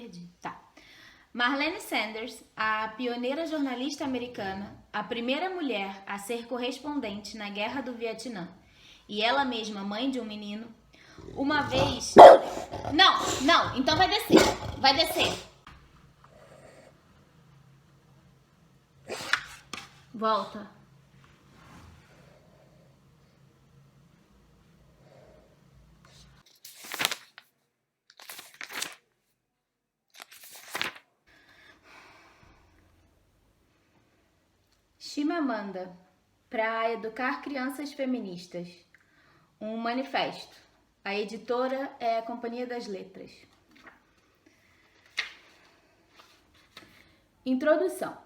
perdi. Tá. Marlene Sanders, a pioneira jornalista americana, a primeira mulher a ser correspondente na Guerra do Vietnã, e ela mesma mãe de um menino, uma vez... Não, então vai descer. Vai descer. Volta. Chimamanda, para educar crianças feministas. Um manifesto. A editora é a Companhia das Letras. Introdução.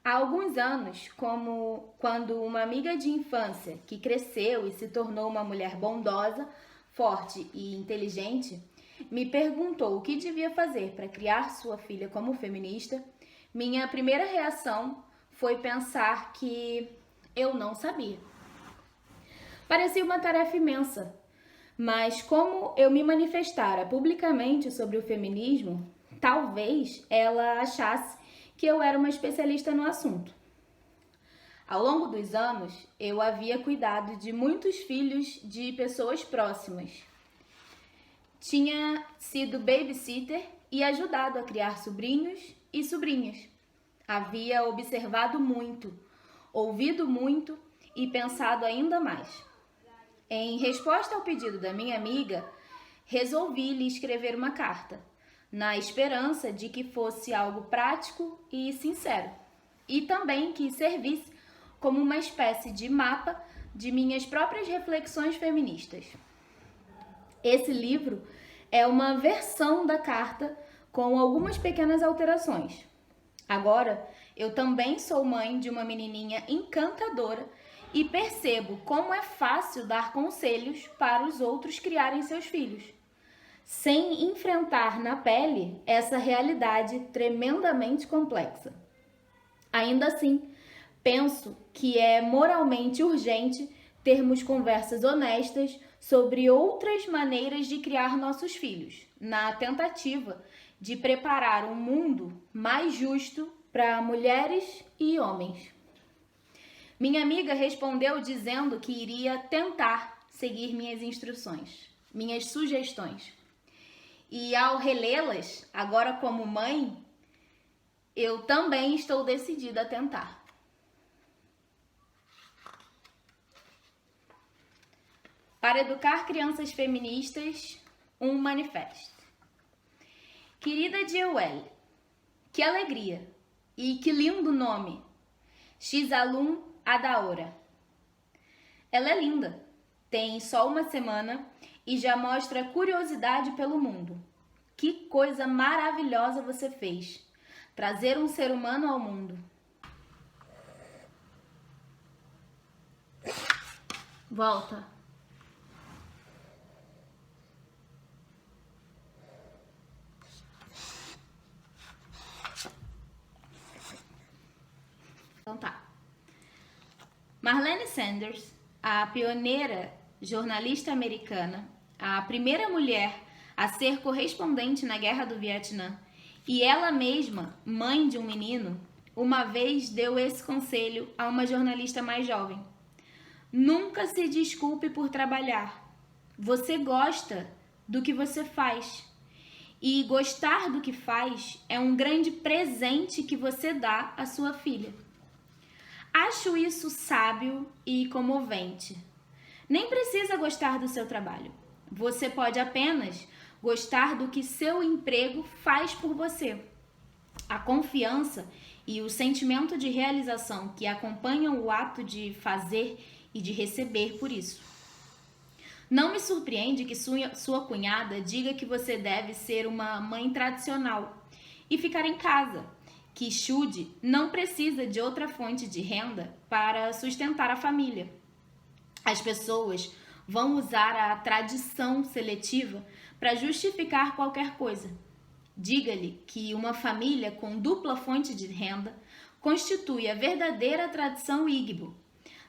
Há alguns anos, quando uma amiga de infância que cresceu e se tornou uma mulher bondosa, forte e inteligente, me perguntou o que devia fazer para criar sua filha como feminista, minha primeira reação foi pensar que eu não sabia. Parecia uma tarefa imensa, mas como eu me manifestara publicamente sobre o feminismo, talvez ela achasse que eu era uma especialista no assunto. Ao longo dos anos, eu havia cuidado de muitos filhos de pessoas próximas. Tinha sido babysitter e ajudado a criar sobrinhos e sobrinhas. Havia observado muito, ouvido muito e pensado ainda mais. Em resposta ao pedido da minha amiga, resolvi lhe escrever uma carta, na esperança de que fosse algo prático e sincero, e também que servisse como uma espécie de mapa de minhas próprias reflexões feministas. Esse livro é uma versão da carta com algumas pequenas alterações. Agora, eu também sou mãe de uma menininha encantadora e percebo como é fácil dar conselhos para os outros criarem seus filhos, sem enfrentar na pele essa realidade tremendamente complexa. Ainda assim, penso que é moralmente urgente termos conversas honestas sobre outras maneiras de criar nossos filhos, na tentativa de preparar um mundo mais justo para mulheres e homens. Minha amiga respondeu dizendo que iria tentar seguir minhas instruções, minhas sugestões. E ao relê-las, agora como mãe, eu também estou decidida a tentar. Para educar crianças feministas, um manifesto. Querida Joelle, que alegria e que lindo nome, Xalum Adaora. Ela é linda, tem só uma semana e já mostra curiosidade pelo mundo. Que coisa maravilhosa você fez, trazer um ser humano ao mundo. Volta. Então tá. Marlene Sanders, a pioneira jornalista americana, a primeira mulher a ser correspondente na Guerra do Vietnã e ela mesma, mãe de um menino, uma vez deu esse conselho a uma jornalista mais jovem. Nunca se desculpe por trabalhar. Você gosta do que você faz. E gostar do que faz é um grande presente que você dá à sua filha. Acho isso sábio e comovente. Nem precisa gostar do seu trabalho. Você pode apenas gostar do que seu emprego faz por você. A confiança e o sentimento de realização que acompanham o ato de fazer e de receber por isso. Não me surpreende que sua cunhada diga que você deve ser uma mãe tradicional e ficar em casa, que Xude não precisa de outra fonte de renda para sustentar a família. As pessoas vão usar a tradição seletiva para justificar qualquer coisa. Diga-lhe que uma família com dupla fonte de renda constitui a verdadeira tradição Igbo,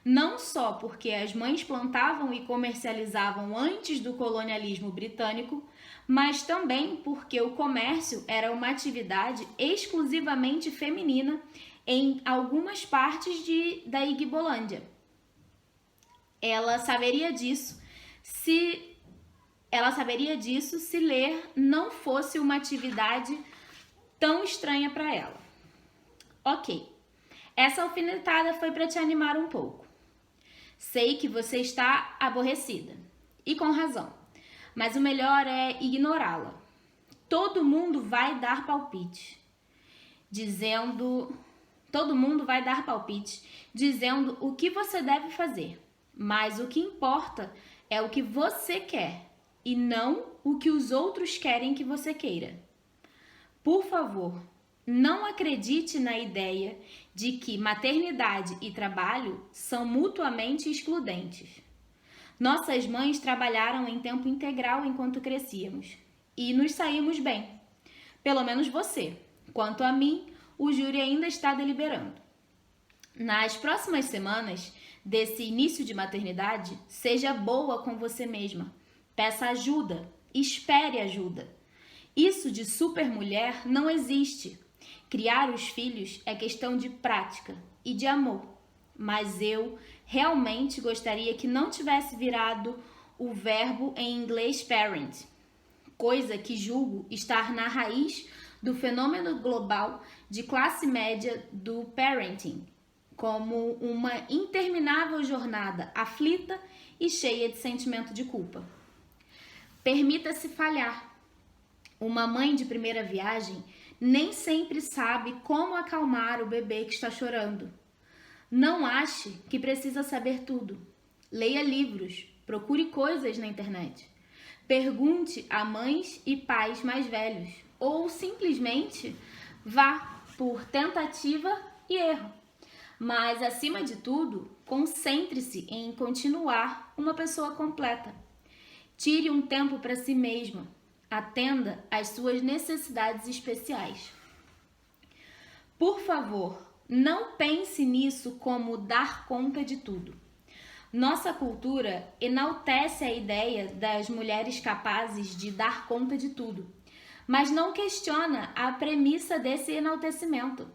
não só porque as mães plantavam e comercializavam antes do colonialismo britânico, mas também porque o comércio era uma atividade exclusivamente feminina em algumas partes da Igbolândia. Ela saberia disso se ler não fosse uma atividade tão estranha para ela. Ok, essa alfinetada foi para te animar um pouco. Sei que você está aborrecida, e com razão, mas o melhor é ignorá-la. Todo mundo vai dar palpite, dizendo o que você deve fazer, mas o que importa é o que você quer e não o que os outros querem que você queira. Por favor, não acredite na ideia de que maternidade e trabalho são mutuamente excludentes. Nossas mães trabalharam em tempo integral enquanto crescíamos e nos saímos bem. Pelo menos você. Quanto a mim, o júri ainda está deliberando. Nas próximas semanas desse início de maternidade, seja boa com você mesma. Peça ajuda. Espere ajuda. Isso de supermulher não existe. Criar os filhos é questão de prática e de amor. Mas eu realmente gostaria que não tivesse virado o verbo em inglês parent, coisa que julgo estar na raiz do fenômeno global de classe média do parenting, como uma interminável jornada aflita e cheia de sentimento de culpa. Permita-se falhar. Uma mãe de primeira viagem nem sempre sabe como acalmar o bebê que está chorando. Não ache que precisa saber tudo. Leia livros, procure coisas na internet. Pergunte a mães e pais mais velhos ou simplesmente vá por tentativa e erro. Mas, acima de tudo, concentre-se em continuar uma pessoa completa. Tire um tempo para si mesma. Atenda às suas necessidades especiais. Por favor, não pense nisso como dar conta de tudo. Nossa cultura enaltece a ideia das mulheres capazes de dar conta de tudo, mas não questiona a premissa desse enaltecimento.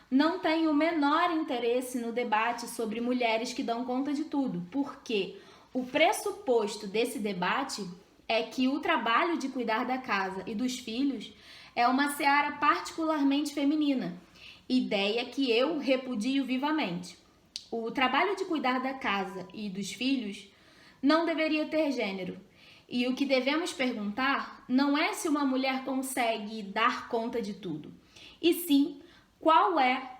Não tenho o menor interesse no debate sobre mulheres que dão conta de tudo, porque o pressuposto desse debate é que o trabalho de cuidar da casa e dos filhos é uma seara particularmente feminina, ideia que eu repudio vivamente. O trabalho de cuidar da casa e dos filhos não deveria ter gênero, e o que devemos perguntar não é se uma mulher consegue dar conta de tudo, e sim qual é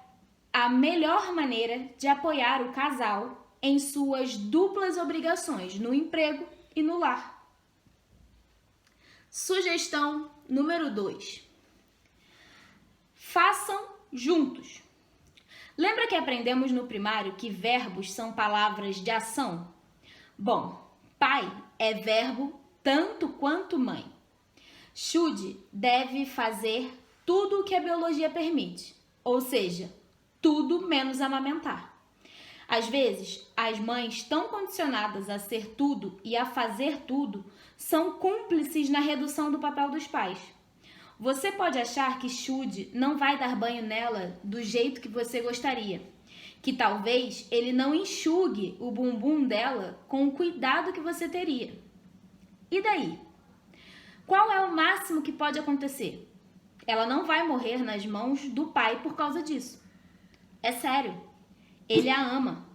a melhor maneira de apoiar o casal em suas duplas obrigações no emprego e no lar. Sugestão número 2. Façam juntos. Lembra que aprendemos no primário que verbos são palavras de ação? Bom, pai é verbo tanto quanto mãe. Should deve fazer tudo o que a biologia permite, ou seja, tudo menos amamentar. Às vezes, as mães tão condicionadas a ser tudo e a fazer tudo são cúmplices na redução do papel dos pais. Você pode achar que Should não vai dar banho nela do jeito que você gostaria, que talvez ele não enxugue o bumbum dela com o cuidado que você teria. E daí? Qual é o máximo que pode acontecer? Ela não vai morrer nas mãos do pai por causa disso. É sério. Ele a ama.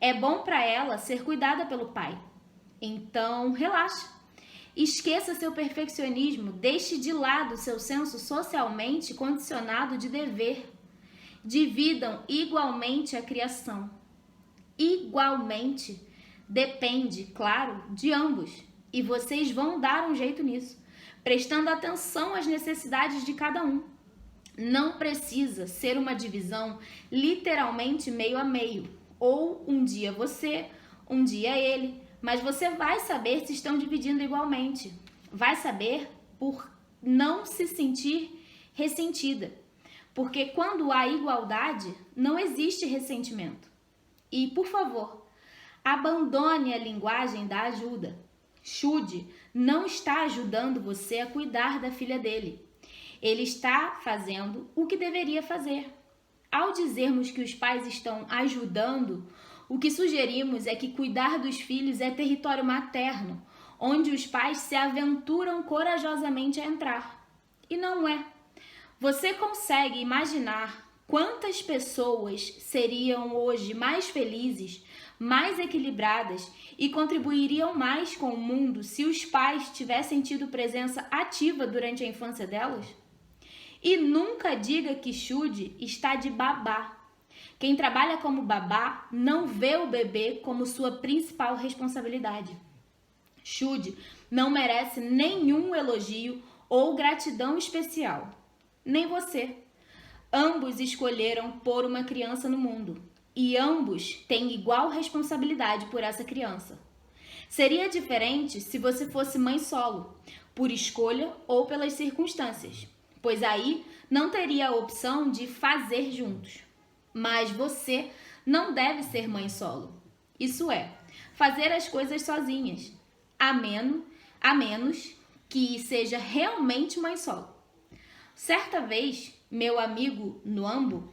É bom para ela ser cuidada pelo pai. Então, relaxa. Esqueça seu perfeccionismo, deixe de lado seu senso socialmente condicionado de dever. Dividam igualmente a criação. Igualmente. Depende, claro, de ambos. E vocês vão dar um jeito nisso, prestando atenção às necessidades de cada um. Não precisa ser uma divisão literalmente meio a meio, ou um dia você, um dia ele, mas você vai saber se estão dividindo igualmente. Vai saber por não se sentir ressentida, porque quando há igualdade, não existe ressentimento. E, por favor, abandone a linguagem da ajuda. Xude não está ajudando você a cuidar da filha dele. Ele está fazendo o que deveria fazer. Ao dizermos que os pais estão ajudando, o que sugerimos é que cuidar dos filhos é território materno, onde os pais se aventuram corajosamente a entrar. E não é. Você consegue imaginar quantas pessoas seriam hoje mais felizes, mais equilibradas e contribuiriam mais com o mundo se os pais tivessem tido presença ativa durante a infância delas? E nunca diga que Xude está de babá. Quem trabalha como babá não vê o bebê como sua principal responsabilidade. Xude não merece nenhum elogio ou gratidão especial. Nem você. Ambos escolheram pôr uma criança no mundo. E ambos têm igual responsabilidade por essa criança. Seria diferente se você fosse mãe solo, por escolha ou pelas circunstâncias, pois aí não teria a opção de fazer juntos. Mas você não deve ser mãe solo. Isso é, fazer as coisas sozinhas, a menos que seja realmente mãe solo. Certa vez, meu amigo Nuambo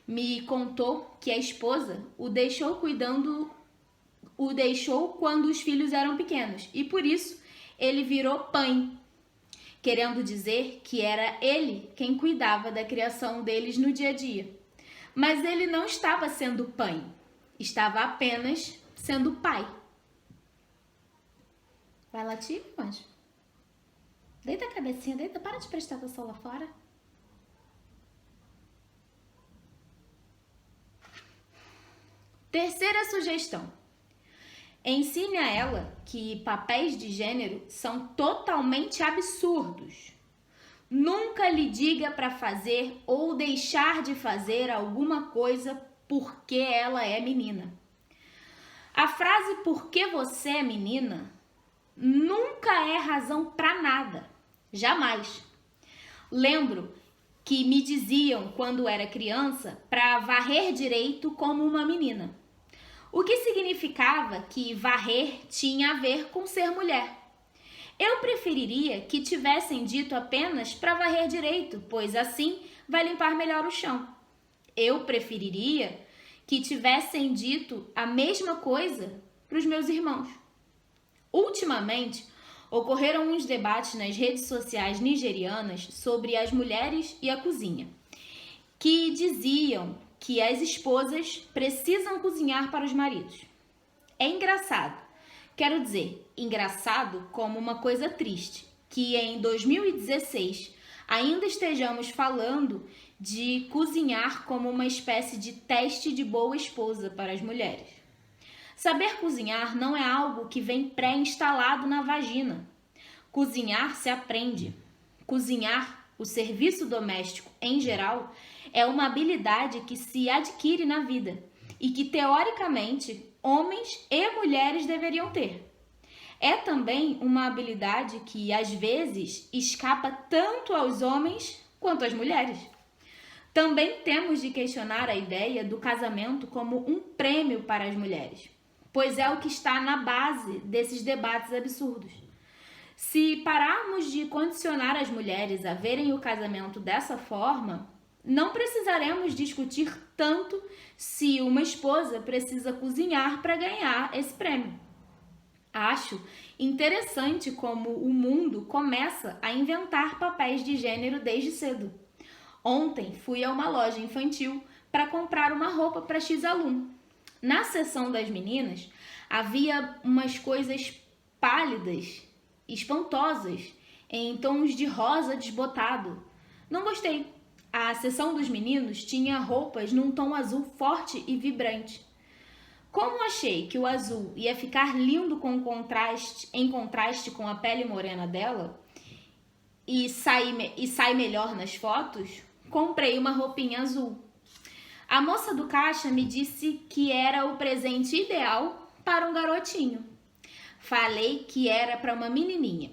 me contou que a esposa o deixou quando os filhos eram pequenos e por isso ele virou pai, querendo dizer que era ele quem cuidava da criação deles no dia a dia. Mas ele não estava sendo pai, estava apenas sendo pai. Vai latir, anjo? Deita a cabecinha, deita, para de prestar atenção lá fora. Terceira sugestão. Ensine a ela que papéis de gênero são totalmente absurdos. Nunca lhe diga para fazer ou deixar de fazer alguma coisa porque ela é menina. A frase "porque você é menina" nunca é razão para nada. Jamais. Lembro que me diziam quando era criança para varrer direito como uma menina. O que significava que varrer tinha a ver com ser mulher. Eu preferiria que tivessem dito apenas para varrer direito, pois assim vai limpar melhor o chão. Eu preferiria que tivessem dito a mesma coisa para os meus irmãos. Ultimamente, ocorreram uns debates nas redes sociais nigerianas sobre as mulheres e a cozinha, que diziam que as esposas precisam cozinhar para os maridos. É engraçado, quero dizer, engraçado como uma coisa triste, que em 2016 ainda estejamos falando de cozinhar como uma espécie de teste de boa esposa para as mulheres. Saber cozinhar não é algo que vem pré-instalado na vagina. Cozinhar se aprende. Cozinhar, o serviço doméstico em geral, é uma habilidade que se adquire na vida e que, teoricamente, homens e mulheres deveriam ter. É também uma habilidade que, às vezes, escapa tanto aos homens quanto às mulheres. Também temos de questionar a ideia do casamento como um prêmio para as mulheres, pois é o que está na base desses debates absurdos. Se pararmos de condicionar as mulheres a verem o casamento dessa forma, não precisaremos discutir tanto se uma esposa precisa cozinhar para ganhar esse prêmio. Acho interessante como o mundo começa a inventar papéis de gênero desde cedo. Ontem fui a uma loja infantil para comprar uma roupa para X-aluno. Na seção das meninas, havia umas coisas pálidas, espantosas, em tons de rosa desbotado. Não gostei. A seção dos meninos tinha roupas num tom azul forte e vibrante. Como achei que o azul ia ficar lindo em contraste com a pele morena dela e sai melhor nas fotos, comprei uma roupinha azul. A moça do caixa me disse que era o presente ideal para um garotinho. Falei que era para uma menininha.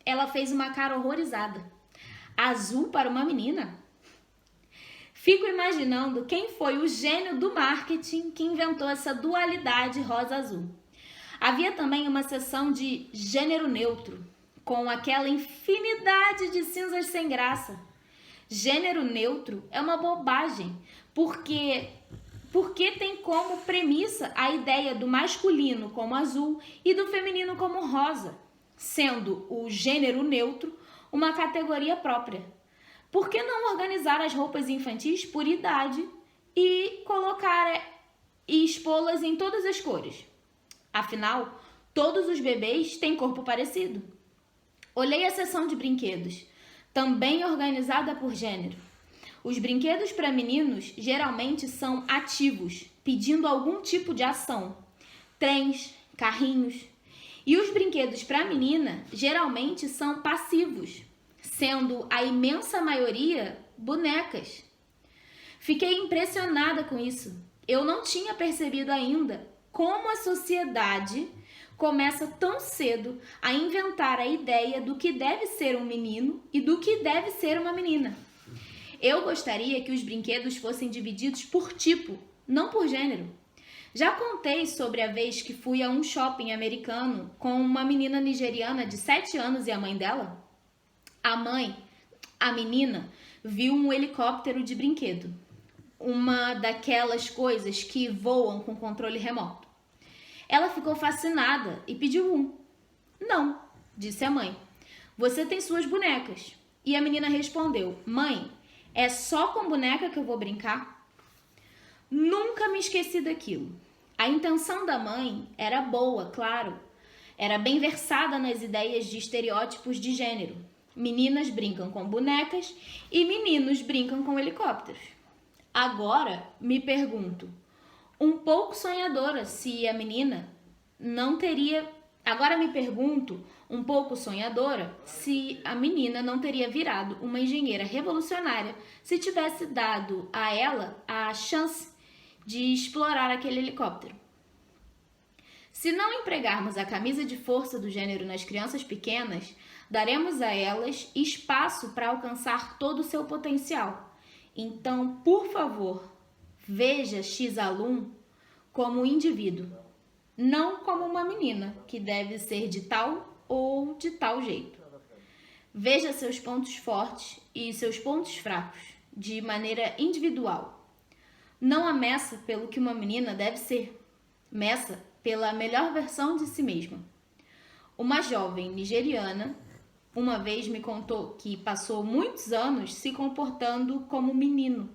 Ela fez uma cara horrorizada. Azul para uma menina? Fico imaginando quem foi o gênio do marketing que inventou essa dualidade rosa-azul. Havia também uma seção de gênero neutro, com aquela infinidade de cinzas sem graça. Gênero neutro é uma bobagem, porque tem como premissa a ideia do masculino como azul e do feminino como rosa, sendo o gênero neutro uma categoria própria. Por que não organizar as roupas infantis por idade e expô-las em todas as cores? Afinal, todos os bebês têm corpo parecido. Olhei a seção de brinquedos, também organizada por gênero. Os brinquedos para meninos geralmente são ativos, pedindo algum tipo de ação. Trens, carrinhos. E os brinquedos para menina geralmente são passivos, sendo a imensa maioria bonecas. Fiquei impressionada com isso. Eu não tinha percebido ainda como a sociedade começa tão cedo a inventar a ideia do que deve ser um menino e do que deve ser uma menina. Eu gostaria que os brinquedos fossem divididos por tipo, não por gênero. Já contei sobre a vez que fui a um shopping americano com uma menina nigeriana de 7 anos e a mãe dela? A menina, viu um helicóptero de brinquedo. Uma daquelas coisas que voam com controle remoto. Ela ficou fascinada e pediu um. Não, disse a mãe. Você tem suas bonecas. E a menina respondeu, mãe, é só com boneca que eu vou brincar? Nunca me esqueci daquilo. A intenção da mãe era boa, claro. Era bem versada nas ideias de estereótipos de gênero. Meninas brincam com bonecas e meninos brincam com helicópteros. Agora me pergunto, um pouco sonhadora, se a menina não teria virado uma engenheira revolucionária se tivesse dado a ela a chance de explorar aquele helicóptero. Se não empregarmos a camisa de força do gênero nas crianças pequenas, daremos a elas espaço para alcançar todo o seu potencial. Então, por favor, veja X-alum como um indivíduo, não como uma menina que deve ser de tal ou de tal jeito. Veja seus pontos fortes e seus pontos fracos de maneira individual. Não a meça pelo que uma menina deve ser, meça pela melhor versão de si mesma. Uma jovem nigeriana uma vez me contou que passou muitos anos se comportando como menino.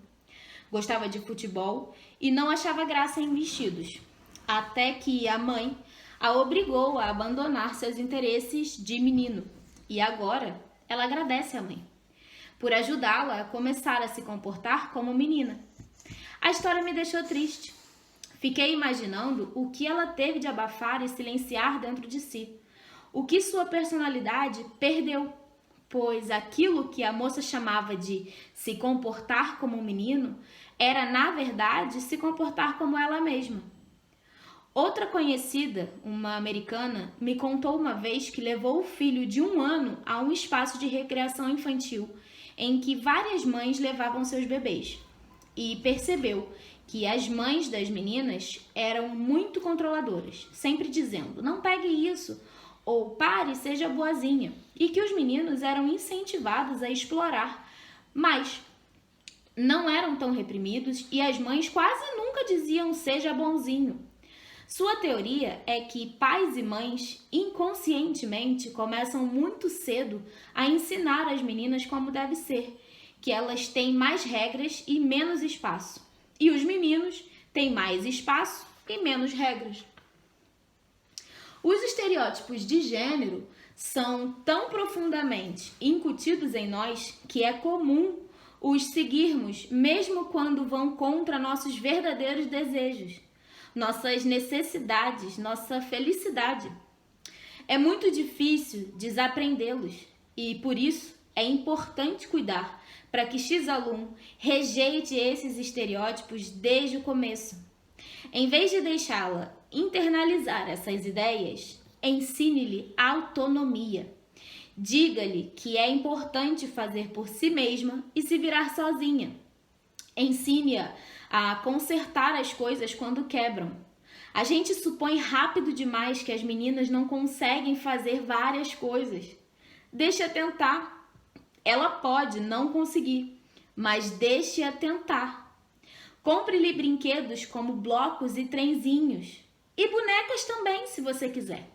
Gostava de futebol e não achava graça em vestidos, até que a mãe a obrigou a abandonar seus interesses de menino. E agora ela agradece à mãe por ajudá-la a começar a se comportar como menina. A história me deixou triste. Fiquei imaginando o que ela teve de abafar e silenciar dentro de si. O que sua personalidade perdeu, pois aquilo que a moça chamava de se comportar como um menino era, na verdade, se comportar como ela mesma. Outra conhecida, uma americana, me contou uma vez que levou o filho de 1 ano a um espaço de recreação infantil em que várias mães levavam seus bebês e percebeu que as mães das meninas eram muito controladoras, sempre dizendo, não pegue isso, ou pare, seja boazinha, e que os meninos eram incentivados a explorar, mas não eram tão reprimidos e as mães quase nunca diziam seja bonzinho. Sua teoria é que pais e mães, inconscientemente, começam muito cedo a ensinar as meninas como deve ser, que elas têm mais regras e menos espaço, e os meninos têm mais espaço e menos regras. Os estereótipos de gênero são tão profundamente incutidos em nós que é comum os seguirmos mesmo quando vão contra nossos verdadeiros desejos, nossas necessidades, nossa felicidade. É muito difícil desaprendê-los e, por isso, é importante cuidar para que X-alum rejeite esses estereótipos desde o começo. Em vez de deixá-la internalizar essas ideias, ensine-lhe autonomia. Diga-lhe que é importante fazer por si mesma e se virar sozinha. Ensine-a a consertar as coisas quando quebram, A gente supõe rápido demais que as meninas não conseguem fazer várias coisas. Deixe-a tentar. Ela pode não conseguir, mas deixe-a tentar. Compre-lhe brinquedos como blocos e trenzinhos. E bonecas também, se você quiser.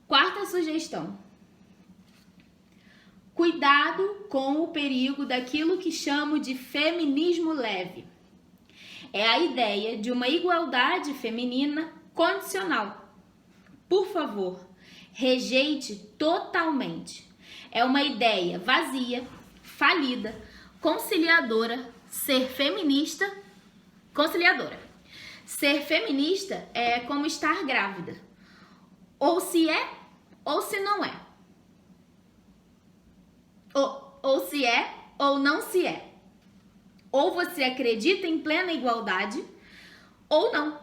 Quarta sugestão. Cuidado com o perigo daquilo que chamo de feminismo leve. É a ideia de uma igualdade feminina condicional. Por favor, rejeite totalmente. É uma ideia vazia, falida, conciliadora, ser feminista. Conciliadora. Ser feminista é como estar grávida. Ou se é, ou se não é. Ou se é, ou não se é. Ou você acredita em plena igualdade, ou não.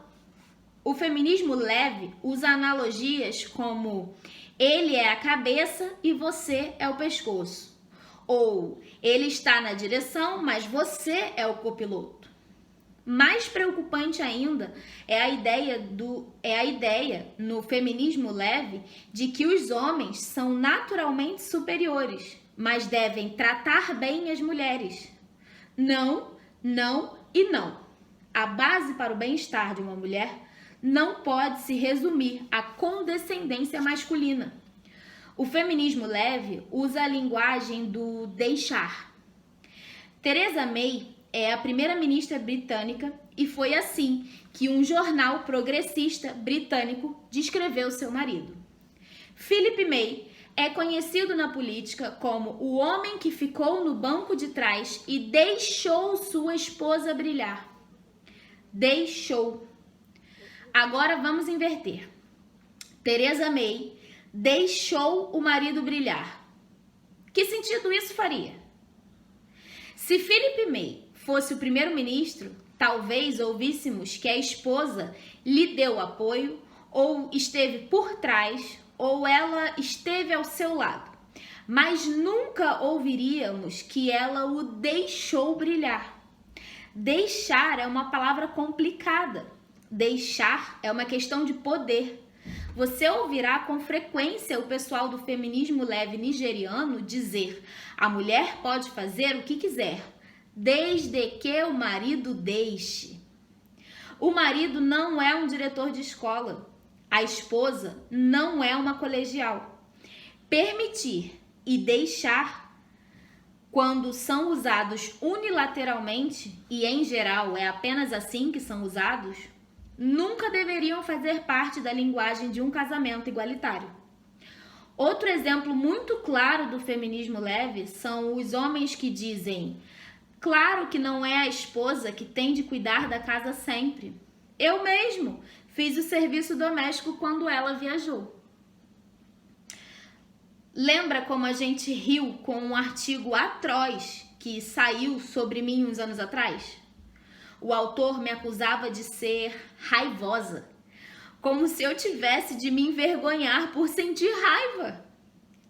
O feminismo leve usa analogias como ele é a cabeça e você é o pescoço. Ou ele está na direção, mas você é o copiloto. Mais preocupante ainda é a ideia no feminismo leve de que os homens são naturalmente superiores, mas devem tratar bem as mulheres. Não, não e não. A base para o bem-estar de uma mulher não pode se resumir à condescendência masculina. O feminismo leve usa a linguagem do deixar. Theresa May é a primeira-ministra britânica e foi assim que um jornal progressista britânico descreveu seu marido. Philip May é conhecido na política como o homem que ficou no banco de trás e deixou sua esposa brilhar. Deixou. Agora vamos inverter. Theresa May deixou o marido brilhar. Que sentido isso faria? Se Philip May fosse o primeiro-ministro, talvez ouvíssemos que a esposa lhe deu apoio, ou esteve por trás, ou ela esteve ao seu lado. Mas nunca ouviríamos que ela o deixou brilhar. Deixar é uma palavra complicada. Deixar é uma questão de poder. Você ouvirá com frequência o pessoal do feminismo leve nigeriano dizer: a mulher pode fazer o que quiser, desde que o marido deixe. O marido não é um diretor de escola. A esposa não é uma colegial. Permitir e deixar, quando são usados unilateralmente, e em geral é apenas assim que são usados, nunca deveriam fazer parte da linguagem de um casamento igualitário. Outro exemplo muito claro do feminismo leve são os homens que dizem: claro que não é a esposa que tem de cuidar da casa sempre. Eu mesmo fiz o serviço doméstico quando ela viajou. Lembra como a gente riu com um artigo atroz que saiu sobre mim uns anos atrás? O autor me acusava de ser raivosa, como se eu tivesse de me envergonhar por sentir raiva.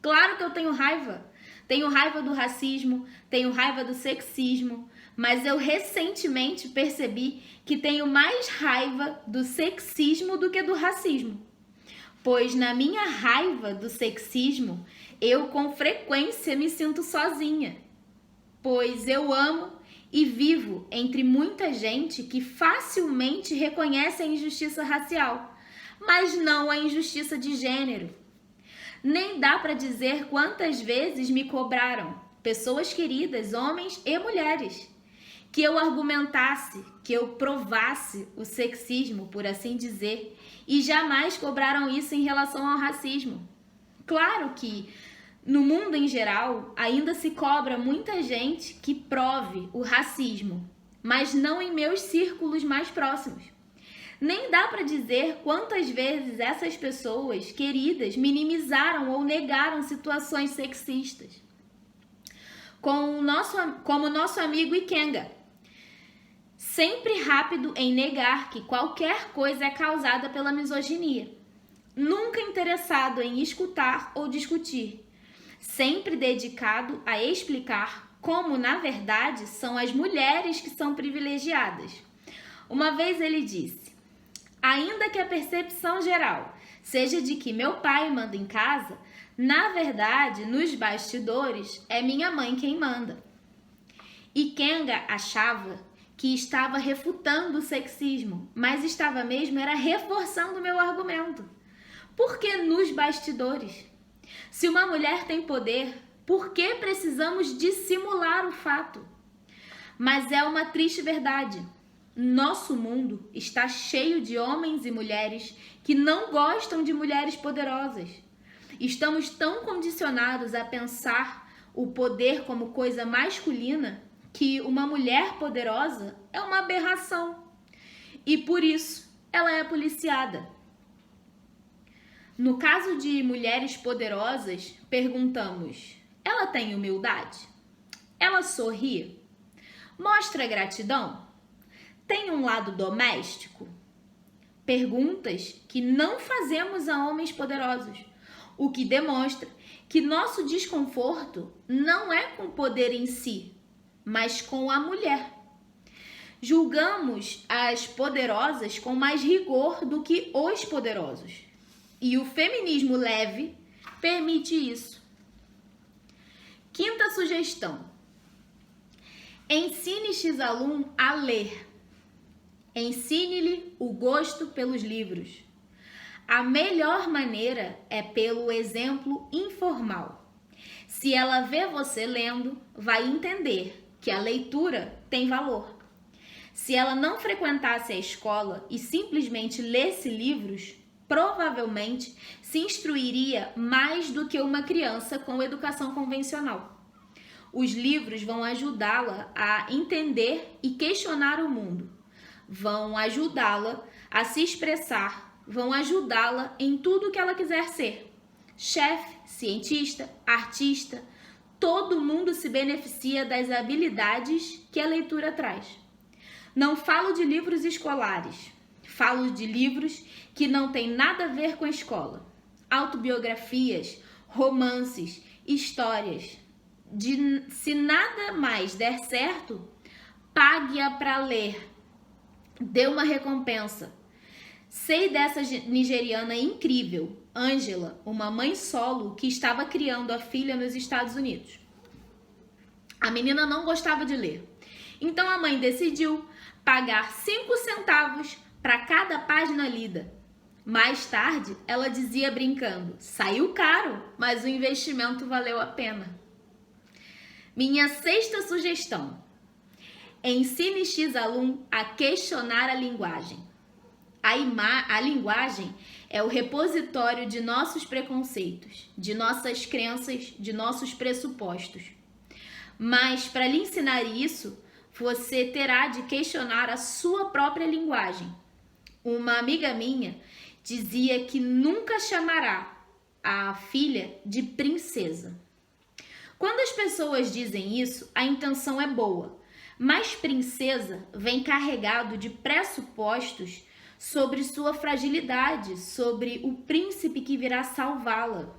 Claro que eu tenho raiva. Tenho raiva do racismo, tenho raiva do sexismo, mas eu recentemente percebi que tenho mais raiva do sexismo do que do racismo. Pois na minha raiva do sexismo, eu com frequência me sinto sozinha. Pois eu amo e vivo entre muita gente que facilmente reconhece a injustiça racial, mas não a injustiça de gênero. Nem dá para dizer quantas vezes me cobraram, pessoas queridas, homens e mulheres, que eu argumentasse, que eu provasse o sexismo, por assim dizer, e jamais cobraram isso em relação ao racismo. Claro que no mundo em geral ainda se cobra muita gente que prove o racismo, mas não em meus círculos mais próximos. Nem dá para dizer quantas vezes essas pessoas queridas minimizaram ou negaram situações sexistas. Como nosso amigo Ikenga, sempre rápido em negar que qualquer coisa é causada pela misoginia. Nunca interessado em escutar ou discutir. Sempre dedicado a explicar como, na verdade, são as mulheres que são privilegiadas. Uma vez ele disse: ainda que a percepção geral seja de que meu pai manda em casa, na verdade, nos bastidores, é minha mãe quem manda. Ikenga achava que estava refutando o sexismo, mas estava mesmo era reforçando o meu argumento. Por que nos bastidores? Se uma mulher tem poder, por que precisamos dissimular o fato? Mas é uma triste verdade. Nosso mundo está cheio de homens e mulheres que não gostam de mulheres poderosas. Estamos tão condicionados a pensar o poder como coisa masculina que uma mulher poderosa é uma aberração. E por isso ela é policiada. No caso de mulheres poderosas, perguntamos: ela tem humildade? Ela sorri? Mostra gratidão? Tem um lado doméstico? Perguntas que não fazemos a homens poderosos, o que demonstra que nosso desconforto não é com o poder em si, mas com a mulher. Julgamos as poderosas com mais rigor do que os poderosos. E o feminismo leve permite isso. Quinta sugestão: ensine X-aluno a ler. Ensine-lhe o gosto pelos livros. A melhor maneira é pelo exemplo informal. Se ela vê você lendo, vai entender que a leitura tem valor. Se ela não frequentasse a escola e simplesmente lesse livros, provavelmente se instruiria mais do que uma criança com educação convencional. Os livros vão ajudá-la a entender e questionar o mundo. Vão ajudá-la a se expressar, vão ajudá-la em tudo que ela quiser ser. Chefe, cientista, artista, todo mundo se beneficia das habilidades que a leitura traz. Não falo de livros escolares, falo de livros que não têm nada a ver com a escola. Autobiografias, romances, histórias. Se nada mais der certo, pague-a para ler. Dê uma recompensa. Sei dessa nigeriana incrível, Angela, uma mãe solo que estava criando a filha nos Estados Unidos. A menina não gostava de ler. Então a mãe decidiu pagar 5 centavos para cada página lida. Mais tarde, ela dizia brincando: saiu caro, mas o investimento valeu a pena. Minha sexta sugestão: ensine X-aluno a questionar a linguagem. A linguagem é o repositório de nossos preconceitos, de nossas crenças, de nossos pressupostos. Mas para lhe ensinar isso, você terá de questionar a sua própria linguagem. Uma amiga minha dizia que nunca chamará a filha de princesa. Quando as pessoas dizem isso, a intenção é boa, mas princesa vem carregado de pressupostos sobre sua fragilidade, sobre o príncipe que virá salvá-la.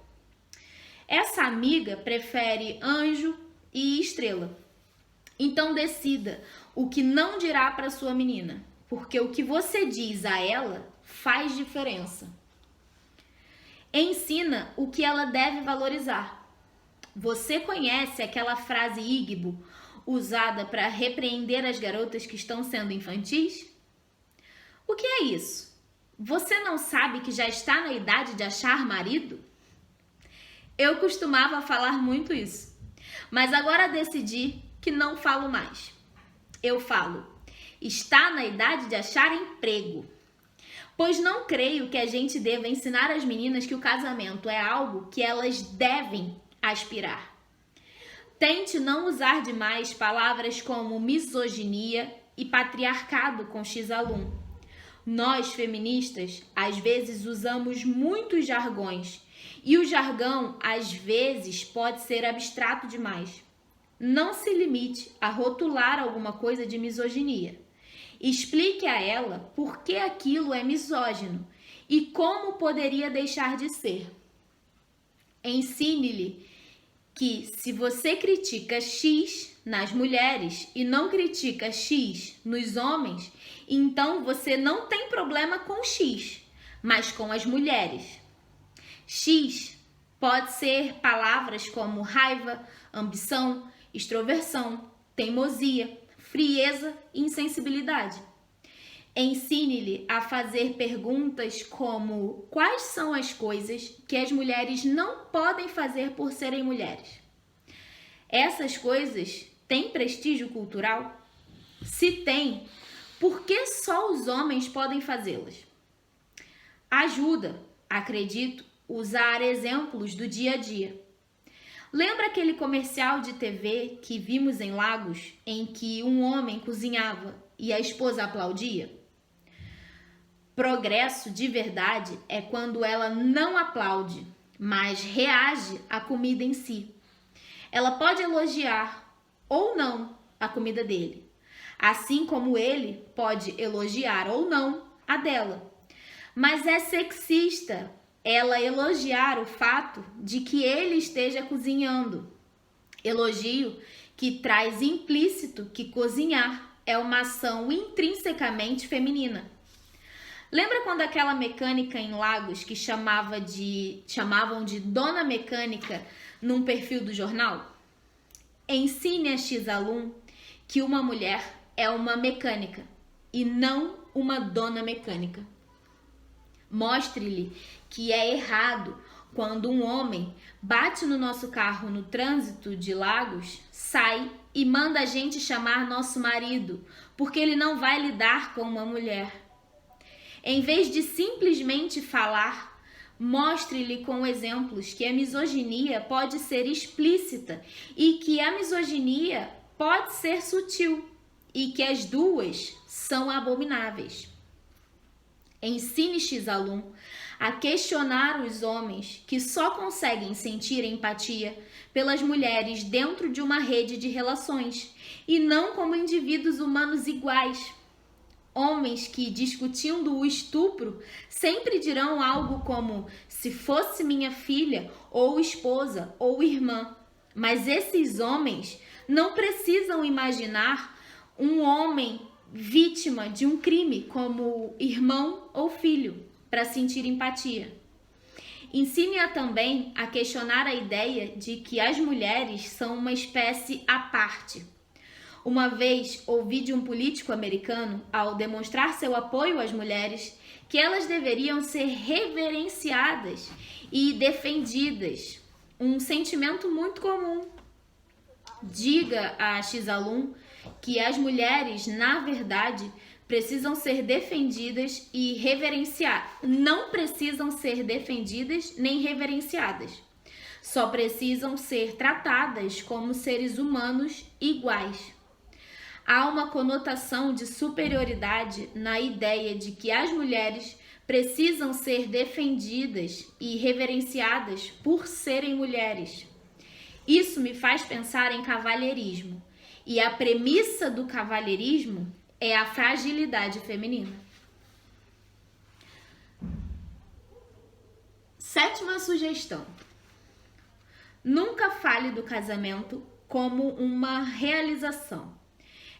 Essa amiga prefere anjo e estrela. Então decida o que não dirá para sua menina, porque o que você diz a ela faz diferença. Ensina o que ela deve valorizar. Você conhece aquela frase Igbo usada para repreender as garotas que estão sendo infantis? O que é isso? Você não sabe que já está na idade de achar marido? Eu costumava falar muito isso, mas agora decidi que não falo mais. Eu falo: está na idade de achar emprego. Pois não creio que a gente deva ensinar as meninas que o casamento é algo que elas devem aspirar. Tente não usar demais palavras como misoginia e patriarcado com X-aluno. Nós, feministas, às vezes usamos muitos jargões e o jargão, às vezes, pode ser abstrato demais. Não se limite a rotular alguma coisa de misoginia. Explique a ela por que aquilo é misógino e como poderia deixar de ser. Ensine-lhe que se você critica X nas mulheres e não critica X nos homens, então você não tem problema com X, mas com as mulheres. X pode ser palavras como raiva, ambição, extroversão, teimosia, frieza e insensibilidade. Ensine-lhe a fazer perguntas como: quais são as coisas que as mulheres não podem fazer por serem mulheres? Essas coisas têm prestígio cultural? Se tem, por que só os homens podem fazê-las? Ajuda, acredito, usar exemplos do dia a dia. Lembra aquele comercial de TV que vimos em Lagos, em que um homem cozinhava e a esposa aplaudia? Progresso de verdade é quando ela não aplaude, mas reage à comida em si. Ela pode elogiar ou não a comida dele, assim como ele pode elogiar ou não a dela. Mas é sexista ela elogiar o fato de que ele esteja cozinhando. Elogio que traz implícito que cozinhar é uma ação intrinsecamente feminina. Lembra quando aquela mecânica em Lagos que chamavam de Dona Mecânica num perfil do jornal? Ensine a X-alum que uma mulher é uma mecânica e não uma dona mecânica. Mostre-lhe que é errado quando um homem bate no nosso carro no trânsito de Lagos, sai e manda a gente chamar nosso marido, porque ele não vai lidar com uma mulher. Em vez de simplesmente falar, mostre-lhe com exemplos que a misoginia pode ser explícita e que a misoginia pode ser sutil e que as duas são abomináveis. Ensine X-alum a questionar os homens que só conseguem sentir empatia pelas mulheres dentro de uma rede de relações e não como indivíduos humanos iguais. Homens que, discutindo o estupro, sempre dirão algo como: se fosse minha filha, ou esposa, ou irmã. Mas esses homens não precisam imaginar um homem vítima de um crime como irmão ou filho para sentir empatia. Ensine-a também a questionar a ideia de que as mulheres são uma espécie à parte. Uma vez ouvi de um político americano, ao demonstrar seu apoio às mulheres, que elas deveriam ser reverenciadas e defendidas. Um sentimento muito comum. Diga a X-alum que as mulheres, na verdade, precisam ser defendidas e reverenciadas. Não precisam ser defendidas nem reverenciadas. Só precisam ser tratadas como seres humanos iguais. Há uma conotação de superioridade na ideia de que as mulheres precisam ser defendidas e reverenciadas por serem mulheres. Isso me faz pensar em cavalheirismo, e a premissa do cavalheirismo é a fragilidade feminina. 7ª sugestão: nunca fale do casamento como uma realização.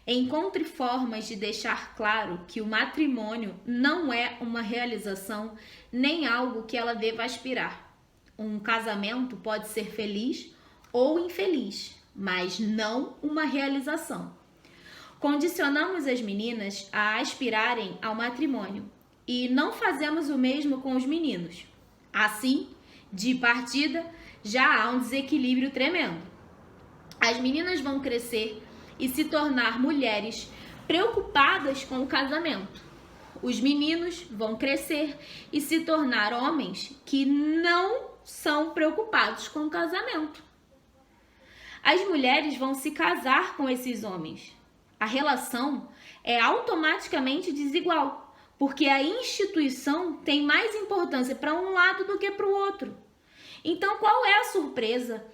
Encontre formas de deixar claro que o matrimônio não é uma realização nem algo que ela deva aspirar. Um casamento pode ser feliz ou infeliz, mas não uma realização. Condicionamos as meninas a aspirarem ao matrimônio e não fazemos o mesmo com os meninos. Assim, de partida, já há um desequilíbrio tremendo. As meninas vão crescer e se tornar mulheres preocupadas com o casamento. Os meninos vão crescer e se tornar homens que não são preocupados com o casamento. As mulheres vão se casar com esses homens. A relação é automaticamente desigual, porque a instituição tem mais importância para um lado do que para o outro. Então, qual é a surpresa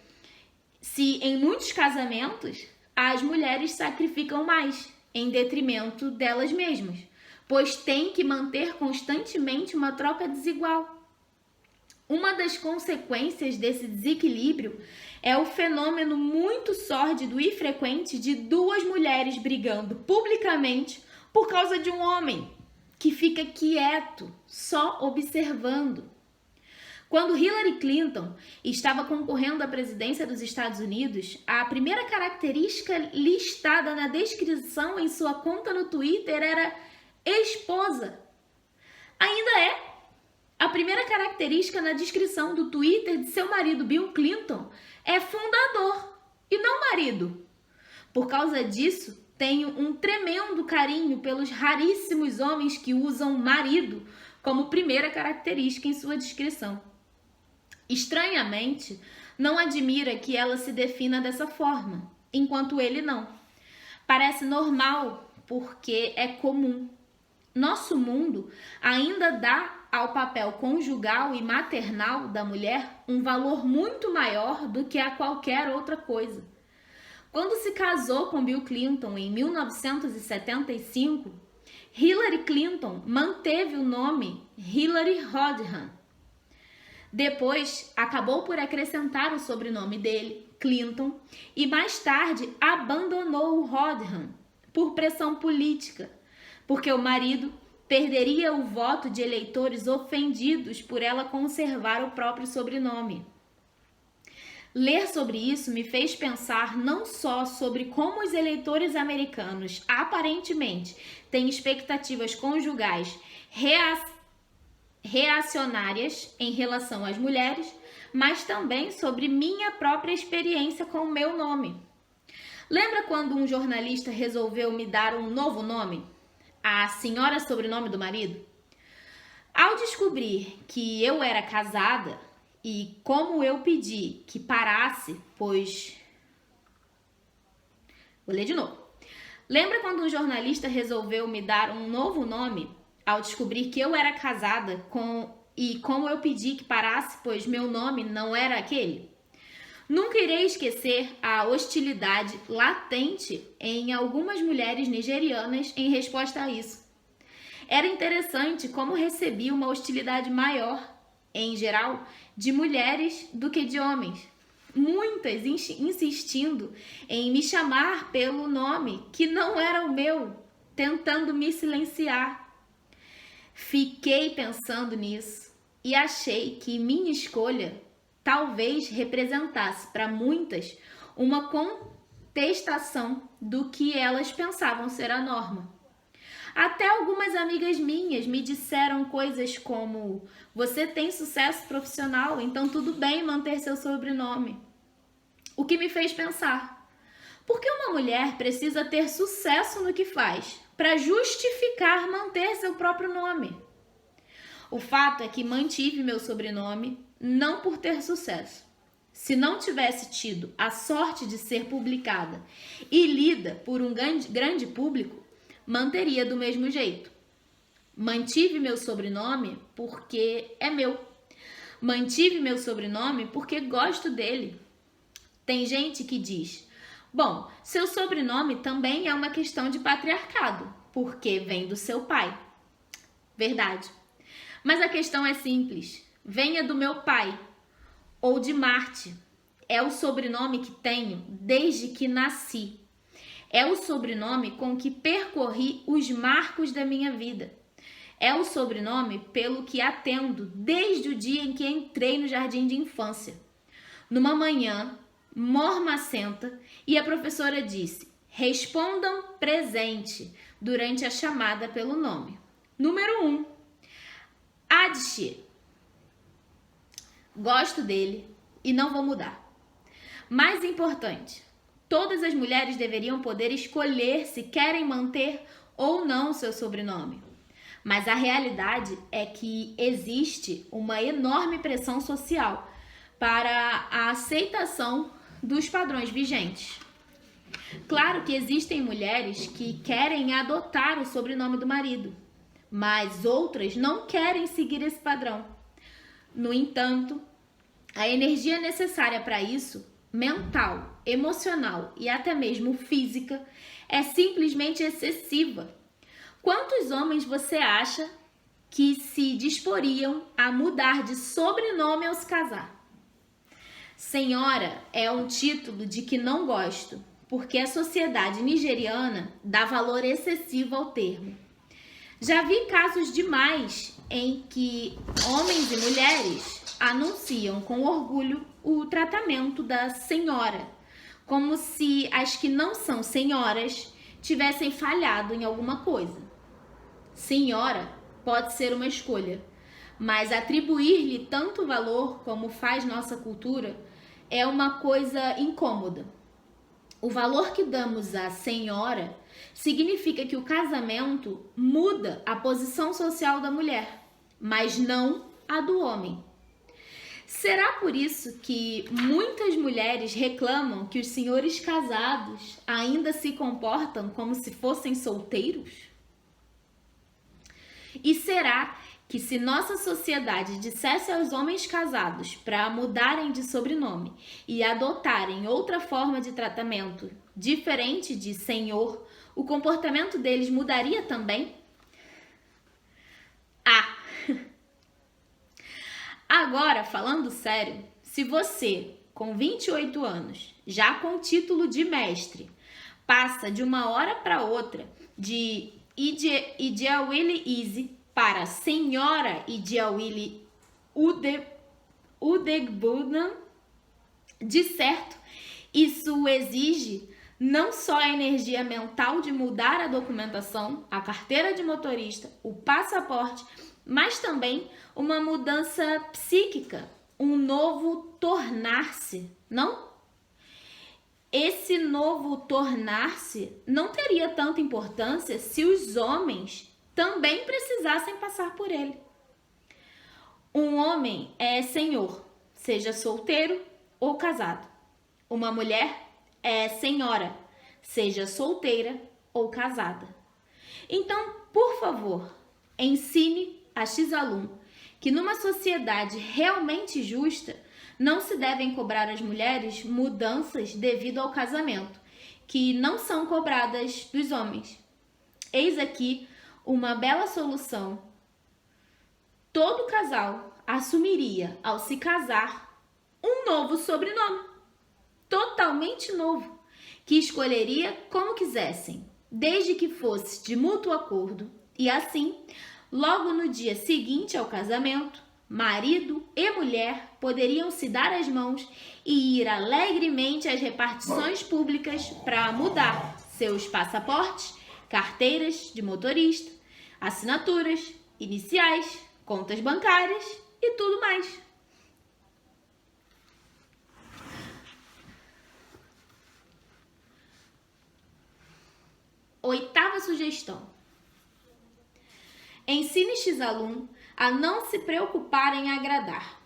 se em muitos casamentos as mulheres sacrificam mais em detrimento delas mesmas, pois têm que manter constantemente uma troca desigual? Uma das consequências desse desequilíbrio é o fenômeno muito sórdido e frequente de duas mulheres brigando publicamente por causa de um homem que fica quieto, só observando. Quando Hillary Clinton estava concorrendo à presidência dos Estados Unidos, a primeira característica listada na descrição em sua conta no Twitter era esposa. Ainda é. A primeira característica na descrição do Twitter de seu marido Bill Clinton é fundador e não marido. Por causa disso, tenho um tremendo carinho pelos raríssimos homens que usam marido como primeira característica em sua descrição. Estranhamente, não admira que ela se defina dessa forma, enquanto ele não. Parece normal, porque é comum. Nosso mundo ainda dá ao papel conjugal e maternal da mulher um valor muito maior do que a qualquer outra coisa. Quando se casou com Bill Clinton em 1975, Hillary Clinton manteve o nome Hillary Rodham. Depois, acabou por acrescentar o sobrenome dele, Clinton, e mais tarde abandonou o Rodham por pressão política, porque o marido perderia o voto de eleitores ofendidos por ela conservar o próprio sobrenome. Ler sobre isso me fez pensar não só sobre como os eleitores americanos aparentemente têm expectativas conjugais reacionárias em relação às mulheres, mas também sobre minha própria experiência com o meu nome. Lembra quando um jornalista resolveu me dar um novo nome? A senhora sobrenome do marido? Ao descobrir que eu era casada e como eu pedi que parasse, pois... Vou ler de novo. Lembra quando um jornalista resolveu me dar um novo nome ao descobrir que eu era casada e como eu pedi que parasse, pois meu nome não era aquele? Nunca irei esquecer a hostilidade latente em algumas mulheres nigerianas em resposta a isso. Era interessante como recebi uma hostilidade maior, em geral, de mulheres do que de homens. Muitas insistindo em me chamar pelo nome que não era o meu, tentando me silenciar. Fiquei pensando nisso e achei que minha escolha talvez representasse para muitas uma contestação do que elas pensavam ser a norma. Até algumas amigas minhas me disseram coisas como: você tem sucesso profissional, então tudo bem manter seu sobrenome. O que me fez pensar: por que uma mulher precisa ter sucesso no que faz para justificar manter seu próprio nome? O fato é que mantive meu sobrenome não por ter sucesso. Se não tivesse tido a sorte de ser publicada e lida por um grande público, manteria do mesmo jeito. Mantive meu sobrenome porque é meu. Mantive meu sobrenome porque gosto dele. Tem gente que diz: bom, seu sobrenome também é uma questão de patriarcado, porque vem do seu pai. Verdade. Mas a questão é simples. Venha do meu pai ou de Marte. É o sobrenome que tenho desde que nasci. É o sobrenome com que percorri os marcos da minha vida. É o sobrenome pelo que atendo desde o dia em que entrei no jardim de infância. Numa manhã mormacenta, e a professora disse: respondam presente durante a chamada pelo nome. Número 1. Adshi. Gosto dele e não vou mudar. Mais importante, todas as mulheres deveriam poder escolher se querem manter ou não seu sobrenome. Mas a realidade é que existe uma enorme pressão social para a aceitação dos padrões vigentes. Claro que existem mulheres que querem adotar o sobrenome do marido, mas outras não querem seguir esse padrão. No entanto, a energia necessária para isso, mental, emocional e até mesmo física, é simplesmente excessiva. Quantos homens você acha que se disporiam a mudar de sobrenome ao se casar. Senhora é um título de que não gosto, porque a sociedade nigeriana dá valor excessivo ao termo. Já vi casos demais em que homens e mulheres anunciam com orgulho o tratamento da senhora, como se as que não são senhoras tivessem falhado em alguma coisa. Senhora pode ser uma escolha, mas atribuir-lhe tanto valor como faz nossa cultura é uma coisa incômoda. O valor que damos à senhora significa que o casamento muda a posição social da mulher, mas não a do homem. Será por isso que muitas mulheres reclamam que os senhores casados ainda se comportam como se fossem solteiros? E será que se nossa sociedade dissesse aos homens casados para mudarem de sobrenome e adotarem outra forma de tratamento diferente de senhor, o comportamento deles mudaria também? Agora, falando sério, se você, com 28 anos, já com título de mestre, passa de uma hora para outra de Idiawili Easy para Senhora Idiawili Udegbudan, de certo, isso exige não só a energia mental de mudar a documentação, a carteira de motorista, o passaporte, mas também uma mudança psíquica, um novo tornar-se, não? Esse novo tornar-se não teria tanta importância se os homens também precisassem passar por ele. Um homem é senhor, seja solteiro ou casado. Uma mulher é senhora, seja solteira ou casada. Então, por favor, ensine a X-Alum que numa sociedade realmente justa não se devem cobrar às mulheres mudanças devido ao casamento, que não são cobradas dos homens. Eis aqui uma bela solução. Todo casal assumiria, ao se casar, um novo sobrenome, totalmente novo, que escolheria como quisessem, desde que fosse de mútuo acordo, e assim, logo no dia seguinte ao casamento, marido e mulher poderiam se dar as mãos e ir alegremente às repartições públicas para mudar seus passaportes, carteiras de motorista, assinaturas, iniciais, contas bancárias e tudo mais. Oitava sugestão. Ensine X-Alum a não se preocupar em agradar.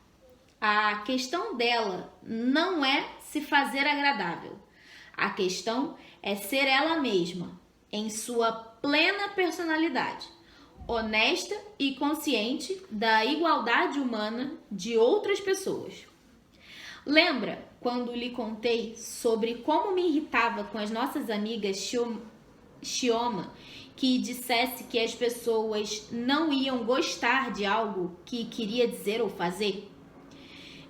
A questão dela não é se fazer agradável. A questão é ser ela mesma, em sua plena personalidade, honesta e consciente da igualdade humana de outras pessoas. Lembra quando lhe contei sobre como me irritava com as nossas amigas Xioma, que dissesse que as pessoas não iam gostar de algo que queria dizer ou fazer?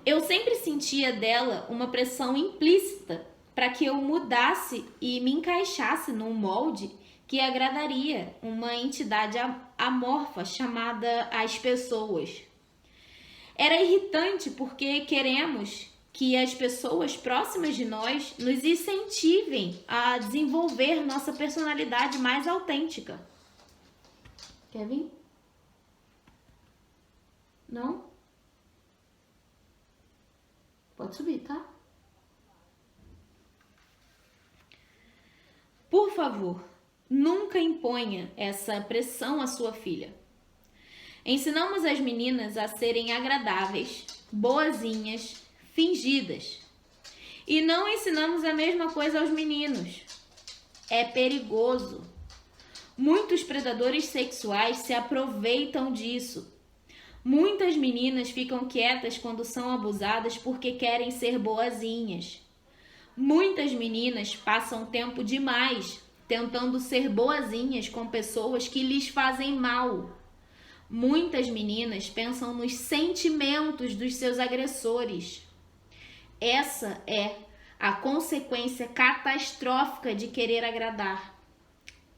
Eu sempre sentia dela uma pressão implícita para que eu mudasse e me encaixasse num molde que agradaria uma entidade amorfa chamada as pessoas. Era irritante porque queremos que as pessoas próximas de nós nos incentivem a desenvolver nossa personalidade mais autêntica. Quer vir? Não? Pode subir, tá? Por favor, nunca imponha essa pressão à sua filha. Ensinamos as meninas a serem agradáveis, boazinhas, fingidas. E não ensinamos a mesma coisa aos meninos. É perigoso. Muitos predadores sexuais se aproveitam disso. Muitas meninas ficam quietas quando são abusadas porque querem ser boazinhas. Muitas meninas passam tempo demais tentando ser boazinhas com pessoas que lhes fazem mal. Muitas meninas pensam nos sentimentos dos seus agressores. Essa é a consequência catastrófica de querer agradar.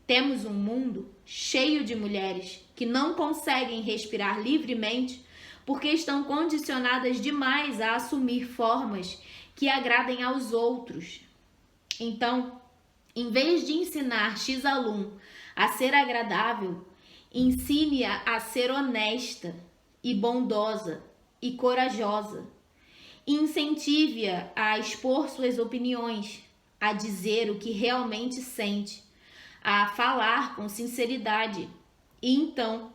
Temos um mundo cheio de mulheres que não conseguem respirar livremente porque estão condicionadas demais a assumir formas que agradem aos outros. Então, em vez de ensinar X-alum a ser agradável, ensine-a a ser honesta e bondosa e corajosa. Incentive-a a expor suas opiniões, a dizer o que realmente sente, a falar com sinceridade. E então,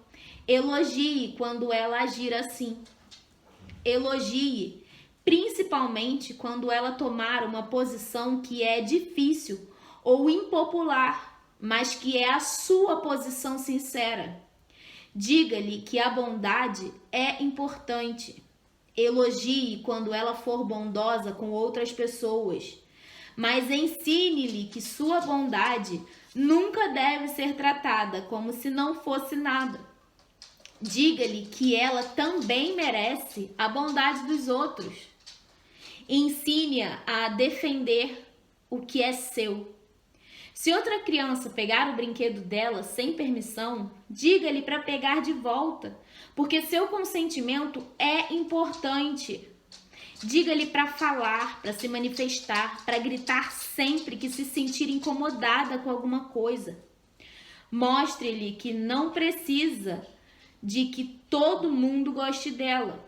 elogie quando ela agir assim. Elogie, principalmente quando ela tomar uma posição que é difícil ou impopular, mas que é a sua posição sincera. Diga-lhe que a bondade é importante. Elogie quando ela for bondosa com outras pessoas, mas ensine-lhe que sua bondade nunca deve ser tratada como se não fosse nada. Diga-lhe que ela também merece a bondade dos outros. Ensine-a a defender o que é seu. Se outra criança pegar o brinquedo dela sem permissão, diga-lhe para pegar de volta, porque seu consentimento é importante. Diga-lhe para falar, para se manifestar, para gritar sempre que se sentir incomodada com alguma coisa. Mostre-lhe que não precisa de que todo mundo goste dela.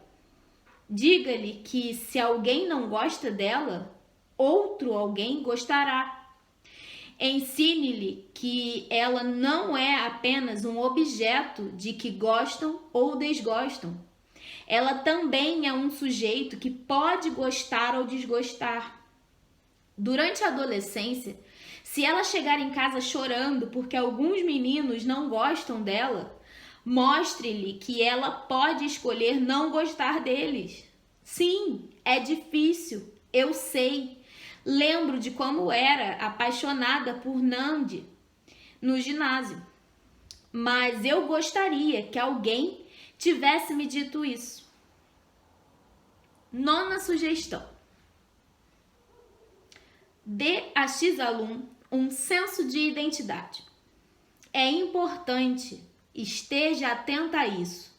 Diga-lhe que se alguém não gosta dela, outro alguém gostará. Ensine-lhe que ela não é apenas um objeto de que gostam ou desgostam. Ela também é um sujeito que pode gostar ou desgostar. Durante a adolescência, se ela chegar em casa chorando porque alguns meninos não gostam dela, mostre-lhe que ela pode escolher não gostar deles. Sim, é difícil, eu sei. Lembro de como era apaixonada por Nandi no ginásio. Mas eu gostaria que alguém tivesse me dito isso. 9ª sugestão. Dê a X-alum um senso de identidade. É importante, esteja atenta a isso.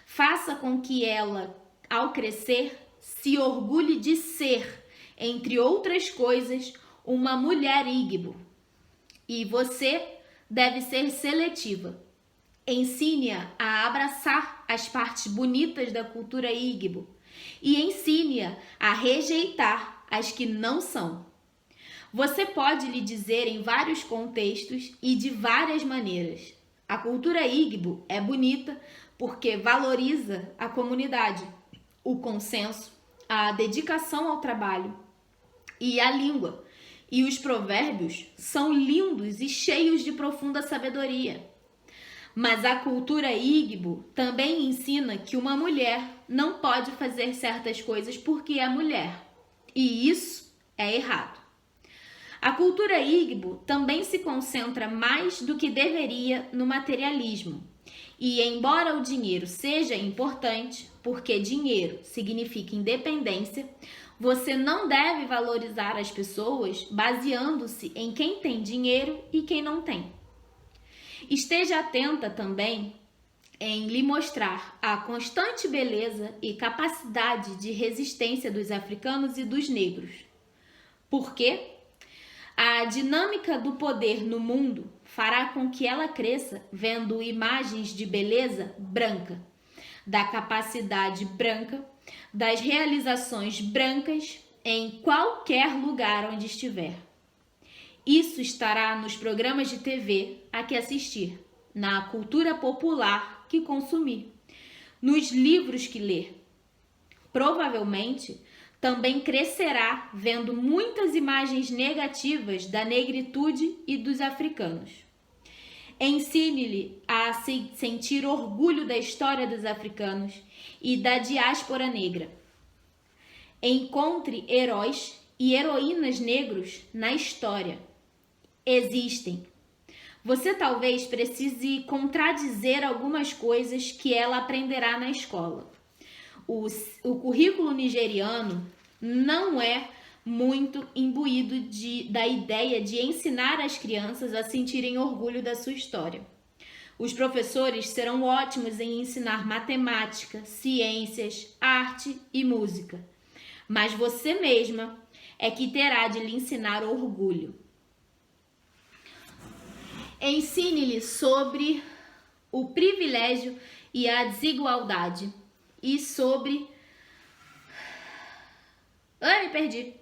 Faça com que ela, ao crescer, se orgulhe de ser, entre outras coisas, uma mulher Igbo. E você deve ser seletiva. Ensine-a a abraçar as partes bonitas da cultura Igbo e ensine-a a rejeitar as que não são. Você pode lhe dizer em vários contextos e de várias maneiras. A cultura Igbo é bonita porque valoriza a comunidade, o consenso, a dedicação ao trabalho e a língua. E os provérbios são lindos e cheios de profunda sabedoria. Mas a cultura Igbo também ensina que uma mulher não pode fazer certas coisas porque é mulher. E isso é errado. A cultura Igbo também se concentra mais do que deveria no materialismo. E embora o dinheiro seja importante, porque dinheiro significa independência, você não deve valorizar as pessoas baseando-se em quem tem dinheiro e quem não tem. Esteja atenta também em lhe mostrar a constante beleza e capacidade de resistência dos africanos e dos negros. Por quê? A dinâmica do poder no mundo fará com que ela cresça vendo imagens de beleza branca, da capacidade branca, das realizações brancas em qualquer lugar onde estiver. Isso estará nos programas de TV a que assistir, na cultura popular que consumir, nos livros que ler. Provavelmente, também crescerá vendo muitas imagens negativas da negritude e dos africanos. Ensine-lhe a sentir orgulho da história dos africanos e da diáspora negra. Encontre heróis e heroínas negros na história. Existem. Você talvez precise contradizer algumas coisas que ela aprenderá na escola. O currículo nigeriano não é muito imbuído da ideia de ensinar as crianças a sentirem orgulho da sua história. Os professores serão ótimos em ensinar matemática, ciências, arte e música, mas você mesma é que terá de lhe ensinar orgulho. Ensine-lhe sobre o privilégio e a desigualdade e sobre... Ai, me perdi.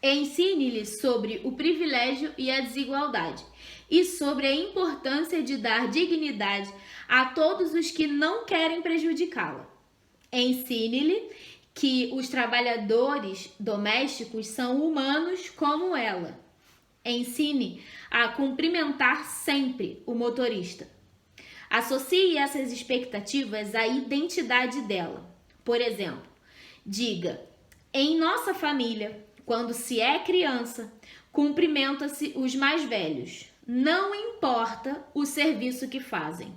Ensine-lhe sobre o privilégio e a desigualdade e sobre a importância de dar dignidade a todos os que não querem prejudicá-la. Ensine-lhe que os trabalhadores domésticos são humanos como ela. Ensine a cumprimentar sempre o motorista. Associe essas expectativas à identidade dela. Por exemplo, diga: em nossa família, quando se é criança, cumprimenta-se os mais velhos, não importa o serviço que fazem.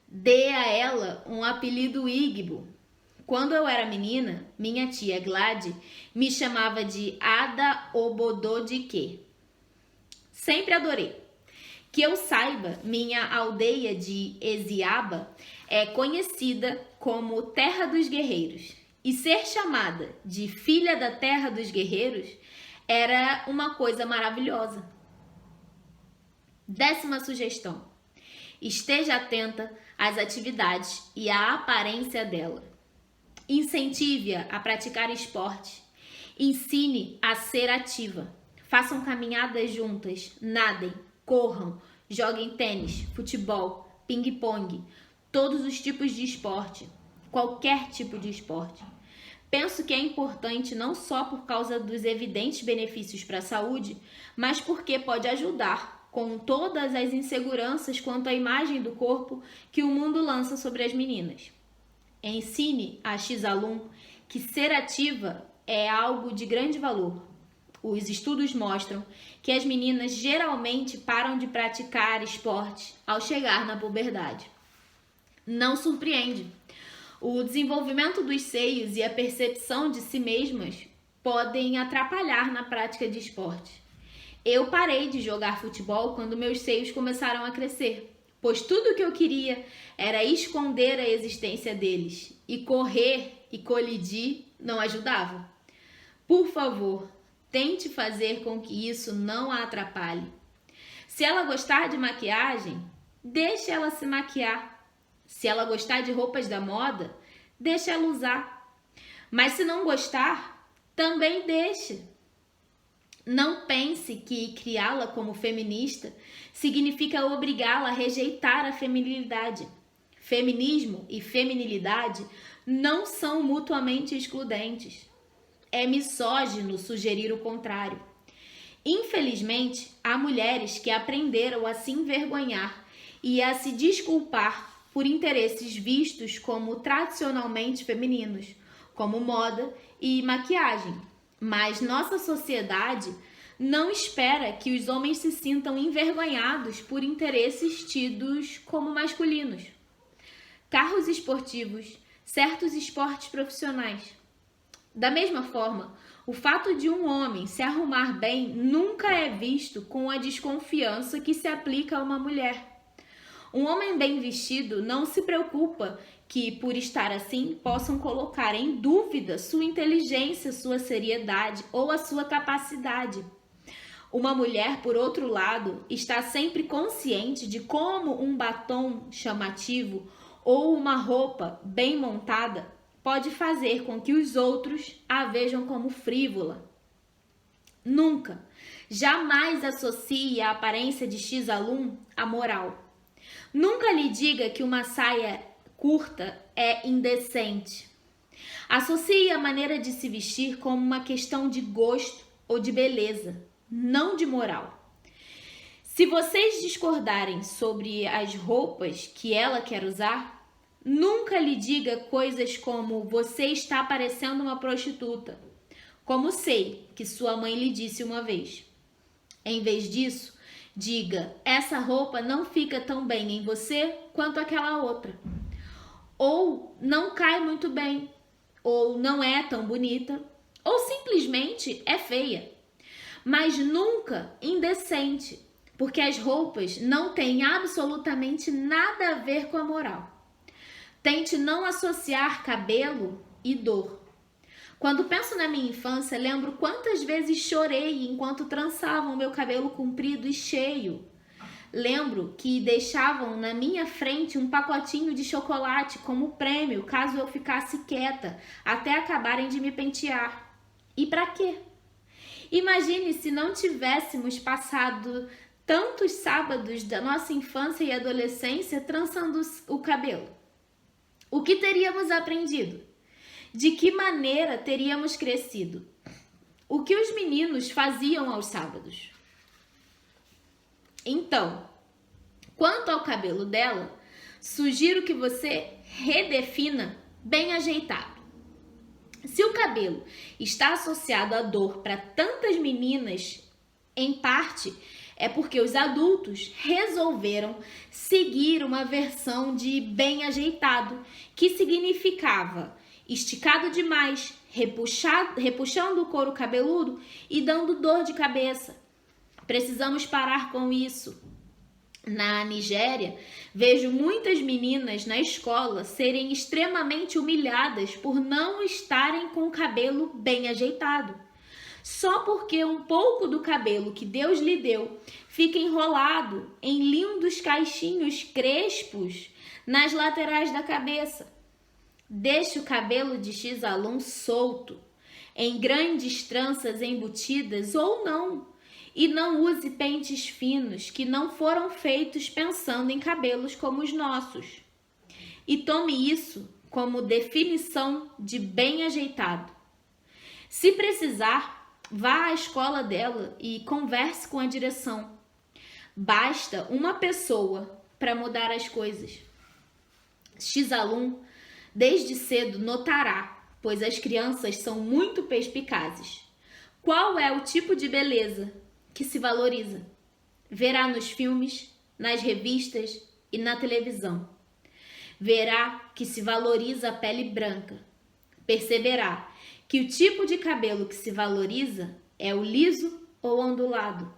Dê a ela um apelido Igbo. Quando eu era menina, minha tia Glade me chamava de Ada Obododike. Sempre adorei. Que eu saiba, minha aldeia de Eziaba é conhecida como Terra dos Guerreiros. E ser chamada de filha da Terra dos Guerreiros era uma coisa maravilhosa. 10ª sugestão: esteja atenta às atividades e à aparência dela. Incentive-a a praticar esporte. Ensine a ser ativa. Façam caminhadas juntas, nadem, corram, joguem tênis, futebol, ping-pong, todos os tipos de esporte, qualquer tipo de esporte. Penso que é importante não só por causa dos evidentes benefícios para a saúde, mas porque pode ajudar com todas as inseguranças quanto à imagem do corpo que o mundo lança sobre as meninas. Ensine a X-alum que ser ativa é algo de grande valor. Os estudos mostram que as meninas geralmente param de praticar esporte ao chegar na puberdade. Não surpreende. O desenvolvimento dos seios e a percepção de si mesmas podem atrapalhar na prática de esporte. Eu parei de jogar futebol quando meus seios começaram a crescer, pois tudo o que eu queria era esconder a existência deles, e correr e colidir não ajudava. Por favor, tente fazer com que isso não a atrapalhe. Se ela gostar de maquiagem, deixe ela se maquiar. Se ela gostar de roupas da moda, deixe ela usar. Mas se não gostar, também deixe. Não pense que criá-la como feminista significa obrigá-la a rejeitar a feminilidade. Feminismo e feminilidade não são mutuamente excludentes. É misógino sugerir o contrário. Infelizmente, há mulheres que aprenderam a se envergonhar e a se desculpar por interesses vistos como tradicionalmente femininos, como moda e maquiagem. Mas nossa sociedade não espera que os homens se sintam envergonhados por interesses tidos como masculinos. Carros esportivos, certos esportes profissionais. Da mesma forma, o fato de um homem se arrumar bem nunca é visto com a desconfiança que se aplica a uma mulher. Um homem bem vestido não se preocupa que, por estar assim, possam colocar em dúvida sua inteligência, sua seriedade ou a sua capacidade. Uma mulher, por outro lado, está sempre consciente de como um batom chamativo ou uma roupa bem montada pode fazer com que os outros a vejam como frívola. Nunca, jamais associe a aparência de X-alum à moral. Nunca lhe diga que uma saia curta é indecente. Associe a maneira de se vestir como uma questão de gosto ou de beleza, não de moral. Se vocês discordarem sobre as roupas que ela quer usar, Nunca lhe diga coisas como você está parecendo uma prostituta, como sei que sua mãe lhe disse uma vez. Em vez disso, diga: essa roupa não fica tão bem em você quanto aquela outra. Ou não cai muito bem, ou não é tão bonita, ou simplesmente é feia. Mas nunca indecente, porque as roupas não têm absolutamente nada a ver com a moral. Tente não associar cabelo e dor. Quando penso na minha infância, lembro quantas vezes chorei enquanto trançavam meu cabelo comprido e cheio. Lembro que deixavam na minha frente um pacotinho de chocolate como prêmio caso eu ficasse quieta até acabarem de me pentear. E para quê? Imagine se não tivéssemos passado tantos sábados da nossa infância e adolescência trançando o cabelo. O que teríamos aprendido? De que maneira teríamos crescido? O que os meninos faziam aos sábados? Então, quanto ao cabelo dela, sugiro que você redefina bem ajeitado. Se o cabelo está associado à dor para tantas meninas, em parte é porque os adultos resolveram seguir uma versão de bem ajeitado, que significava esticado demais, repuxando o couro cabeludo e dando dor de cabeça. Precisamos parar com isso. Na Nigéria, vejo muitas meninas na escola serem extremamente humilhadas por não estarem com o cabelo bem ajeitado. Só porque um pouco do cabelo que Deus lhe deu fica enrolado em lindos caixinhos crespos nas laterais da cabeça. Deixe o cabelo de X-Alum solto, em grandes tranças embutidas ou não, e não use pentes finos que não foram feitos pensando em cabelos como os nossos. E tome isso como definição de bem ajeitado. Se precisar, vá à escola dela e converse com a direção. Basta uma pessoa para mudar as coisas. X-Alum, desde cedo, notará, pois as crianças são muito perspicazes. Qual é o tipo de beleza que se valoriza? Verá nos filmes, nas revistas e na televisão. Verá que se valoriza a pele branca. Perceberá que o tipo de cabelo que se valoriza é o liso ou ondulado.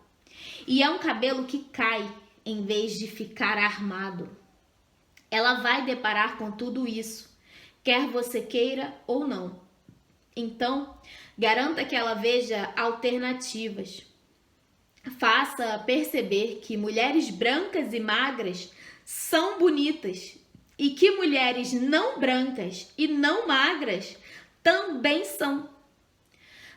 E é um cabelo que cai em vez de ficar armado. Ela vai deparar com tudo isso, quer você queira ou não. Então, garanta que ela veja alternativas. Faça perceber que mulheres brancas e magras são bonitas e que mulheres não brancas e não magras também são.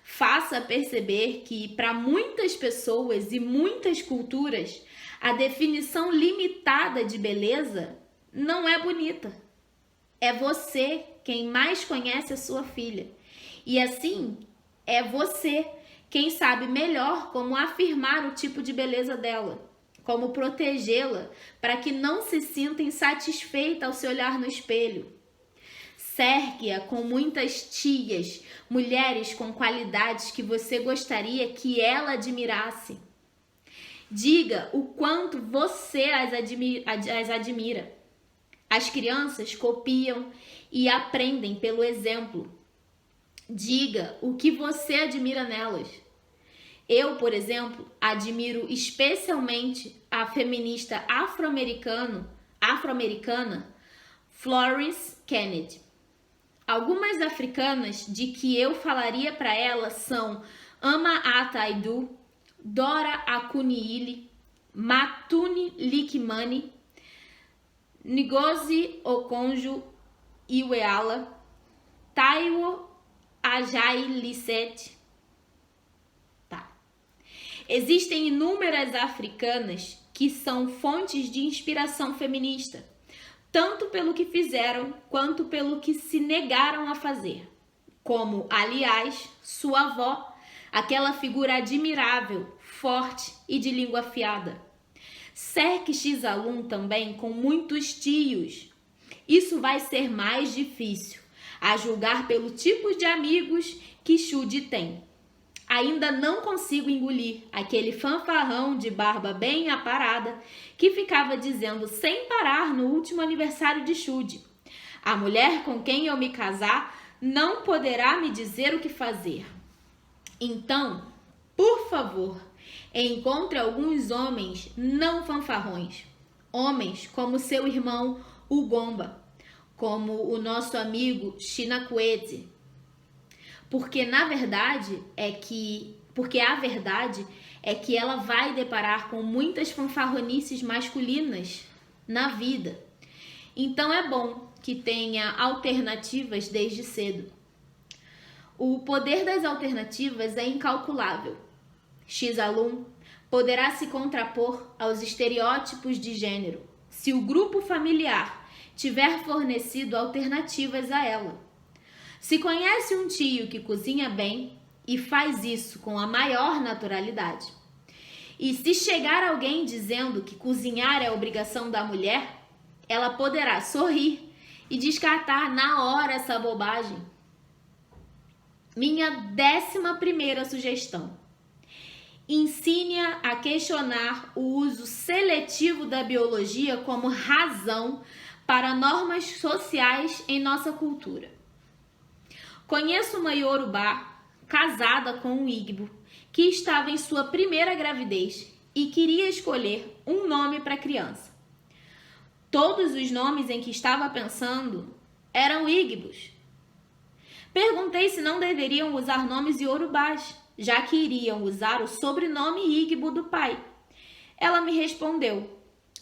Faça perceber que para muitas pessoas e muitas culturas, a definição limitada de beleza não é bonita. É você quem mais conhece a sua filha. E assim, é você quem sabe melhor como afirmar o tipo de beleza dela, como protegê-la para que não se sinta insatisfeita ao se olhar no espelho. Cerque-a com muitas tias, mulheres com qualidades que você gostaria que ela admirasse. Diga o quanto você as admira. As crianças copiam e aprendem pelo exemplo. Diga o que você admira nelas. Eu, por exemplo, admiro especialmente a feminista afro-americana Florence Kennedy. Algumas africanas de que eu falaria para ela são Ama Ata Aidoo, Dora Akuniili, Matuni Likimani, Ngozi Okonjo-Iweala, Taiwo Ajai-Lisset. Existem inúmeras africanas que são fontes de inspiração feminista, tanto pelo que fizeram quanto pelo que se negaram a fazer. Como, aliás, sua avó, aquela figura admirável, forte e de língua afiada. Cerque X-Alum também com muitos tios. Isso vai ser mais difícil, a julgar pelo tipo de amigos que Xude tem. Ainda não consigo engolir aquele fanfarrão de barba bem aparada que ficava dizendo sem parar no último aniversário de Xude: a mulher com quem eu me casar não poderá me dizer o que fazer. Então, por favor, encontre alguns homens não fanfarrões. Homens como seu irmão Ugomba, como o nosso amigo Chinakwete. Porque a verdade é que ela vai deparar com muitas fanfarronices masculinas na vida. Então é bom que tenha alternativas desde cedo. O poder das alternativas é incalculável. X-Alum poderá se contrapor aos estereótipos de gênero se o grupo familiar tiver fornecido alternativas a ela. Se conhece um tio que cozinha bem e faz isso com a maior naturalidade, e se chegar alguém dizendo que cozinhar é obrigação da mulher, ela poderá sorrir e descartar na hora essa bobagem. Minha 11ª sugestão: ensine-a a questionar o uso seletivo da biologia como razão para normas sociais em nossa cultura. Conheço uma Yorubá casada com um Igbo que estava em sua primeira gravidez e queria escolher um nome para a criança. Todos os nomes em que estava pensando eram Igbos. Perguntei se não deveriam usar nomes iorubás, já que iriam usar o sobrenome Igbo do pai. Ela me respondeu: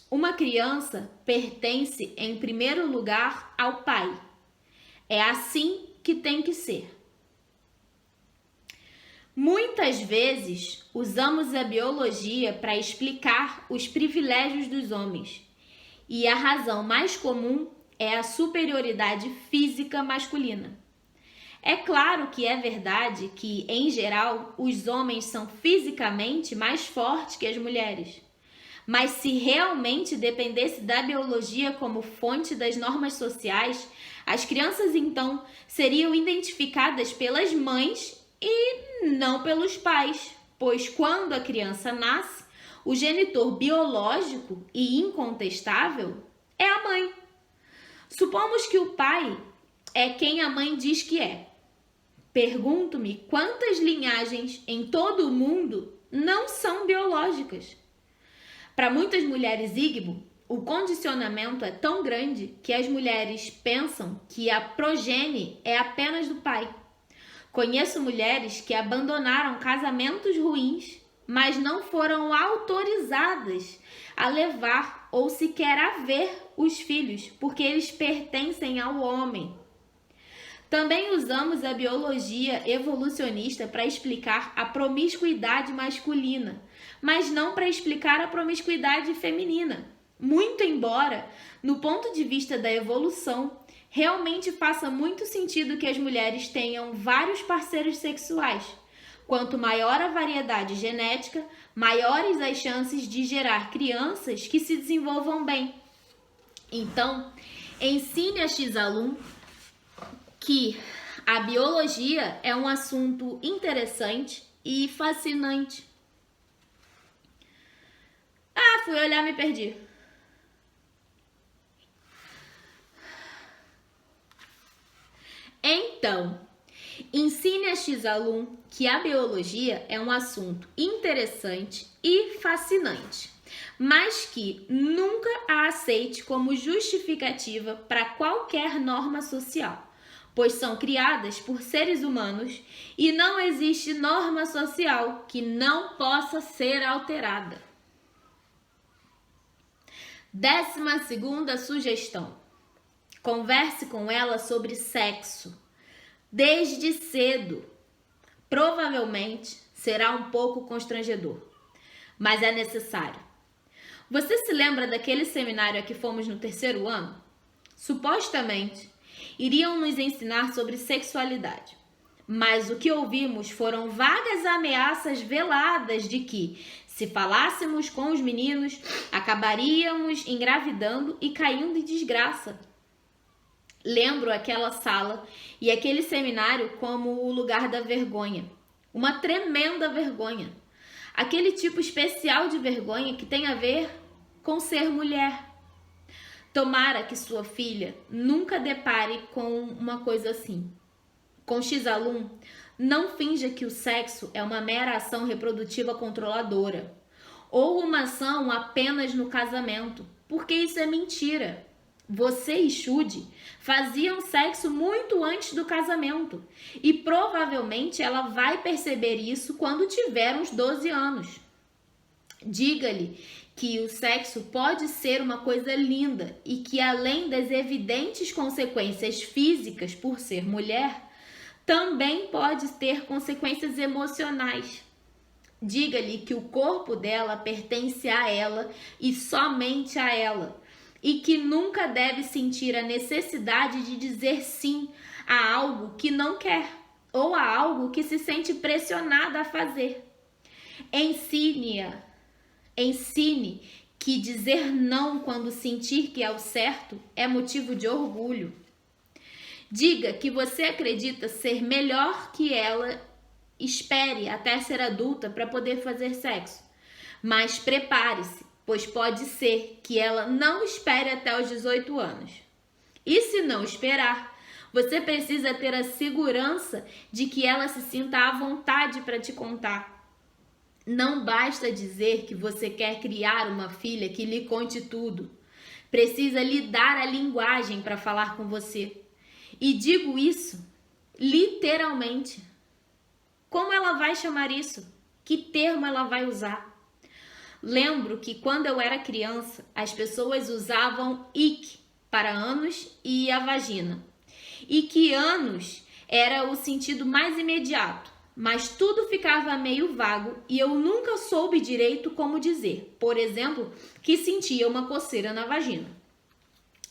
uma criança pertence em primeiro lugar ao pai. É assim que tem que ser. Muitas vezes usamos a biologia para explicar os privilégios dos homens, e a razão mais comum é a superioridade física masculina. É claro que é verdade que, em geral, os homens são fisicamente mais fortes que as mulheres. Mas se realmente dependesse da biologia como fonte das normas sociais, as crianças então seriam identificadas pelas mães e não pelos pais, pois quando a criança nasce, o genitor biológico e incontestável é a mãe. Supomos que o pai é quem a mãe diz que é. Pergunto-me quantas linhagens em todo o mundo não são biológicas. Para muitas mulheres Igbo, o condicionamento é tão grande que as mulheres pensam que a progenie é apenas do pai. Conheço mulheres que abandonaram casamentos ruins, mas não foram autorizadas a levar ou sequer a ver os filhos, porque eles pertencem ao homem. Também usamos a biologia evolucionista para explicar a promiscuidade masculina, mas não para explicar a promiscuidade feminina. Muito embora, no ponto de vista da evolução, realmente faça muito sentido que as mulheres tenham vários parceiros sexuais. Quanto maior a variedade genética, maiores as chances de gerar crianças que se desenvolvam bem. Então, ensine a X-Alum que a biologia é um assunto interessante e fascinante. Fui olhar, me perdi. Então, ensine a X-Alum que a biologia é um assunto interessante e fascinante, mas que nunca a aceite como justificativa para qualquer norma social, pois são criadas por seres humanos e não existe norma social que não possa ser alterada. 12ª sugestão: converse com ela sobre sexo desde cedo. Provavelmente será um pouco constrangedor, mas é necessário. Você se lembra daquele seminário a que fomos no 3º ano? Supostamente iriam nos ensinar sobre sexualidade, mas o que ouvimos foram vagas ameaças veladas de que, se falássemos com os meninos, acabaríamos engravidando e caindo em desgraça. Lembro aquela sala e aquele seminário como o lugar da vergonha. Uma tremenda vergonha. Aquele tipo especial de vergonha que tem a ver com ser mulher. Tomara que sua filha nunca depare com uma coisa assim. Com X-Alum, não finja que o sexo é uma mera ação reprodutiva controladora ou uma ação apenas no casamento, porque isso é mentira. Você e Xude faziam sexo muito antes do casamento e provavelmente ela vai perceber isso quando tiver uns 12 anos. Diga-lhe que o sexo pode ser uma coisa linda e que, além das evidentes consequências físicas por ser mulher, também pode ter consequências emocionais. Diga-lhe que o corpo dela pertence a ela e somente a ela, e que nunca deve sentir a necessidade de dizer sim a algo que não quer ou a algo que se sente pressionada a fazer. Ensine que dizer não quando sentir que é o certo é motivo de orgulho. Diga que você acredita ser melhor que ela. Espere até ser adulta para poder fazer sexo. Mas prepare-se, pois pode ser que ela não espere até os 18 anos. E se não esperar, você precisa ter a segurança de que ela se sinta à vontade para te contar. Não basta dizer que você quer criar uma filha que lhe conte tudo. Precisa lhe dar a linguagem para falar com você. E digo isso literalmente. Como ela vai chamar isso? Que termo ela vai usar? Lembro que quando eu era criança, as pessoas usavam ick para ânus e a vagina. E que ânus era o sentido mais imediato, mas tudo ficava meio vago e eu nunca soube direito como dizer. Por exemplo, que sentia uma coceira na vagina.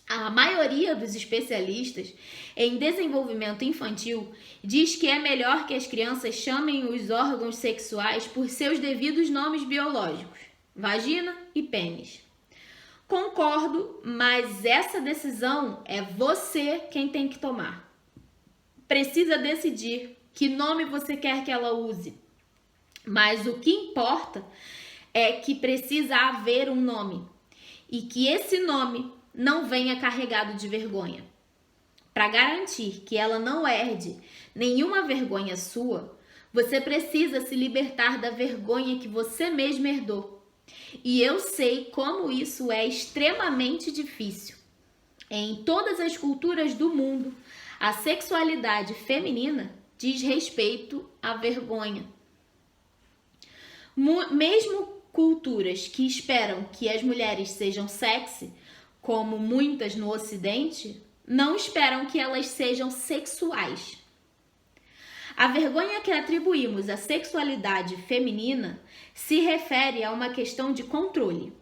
A maioria dos especialistas em desenvolvimento infantil diz que é melhor que as crianças chamem os órgãos sexuais por seus devidos nomes biológicos, vagina e pênis. Concordo, mas essa decisão é você quem tem que tomar. Precisa decidir que nome você quer que ela use. Mas o que importa é que precisa haver um nome e que esse nome não venha carregado de vergonha. Para garantir que ela não herde nenhuma vergonha sua, você precisa se libertar da vergonha que você mesmo herdou. E eu sei como isso é extremamente difícil. Em todas as culturas do mundo, a sexualidade feminina diz respeito à vergonha. Mesmo culturas que esperam que as mulheres sejam sexy, como muitas no Ocidente, não esperam que elas sejam sexuais. A vergonha que atribuímos à sexualidade feminina se refere a uma questão de controle.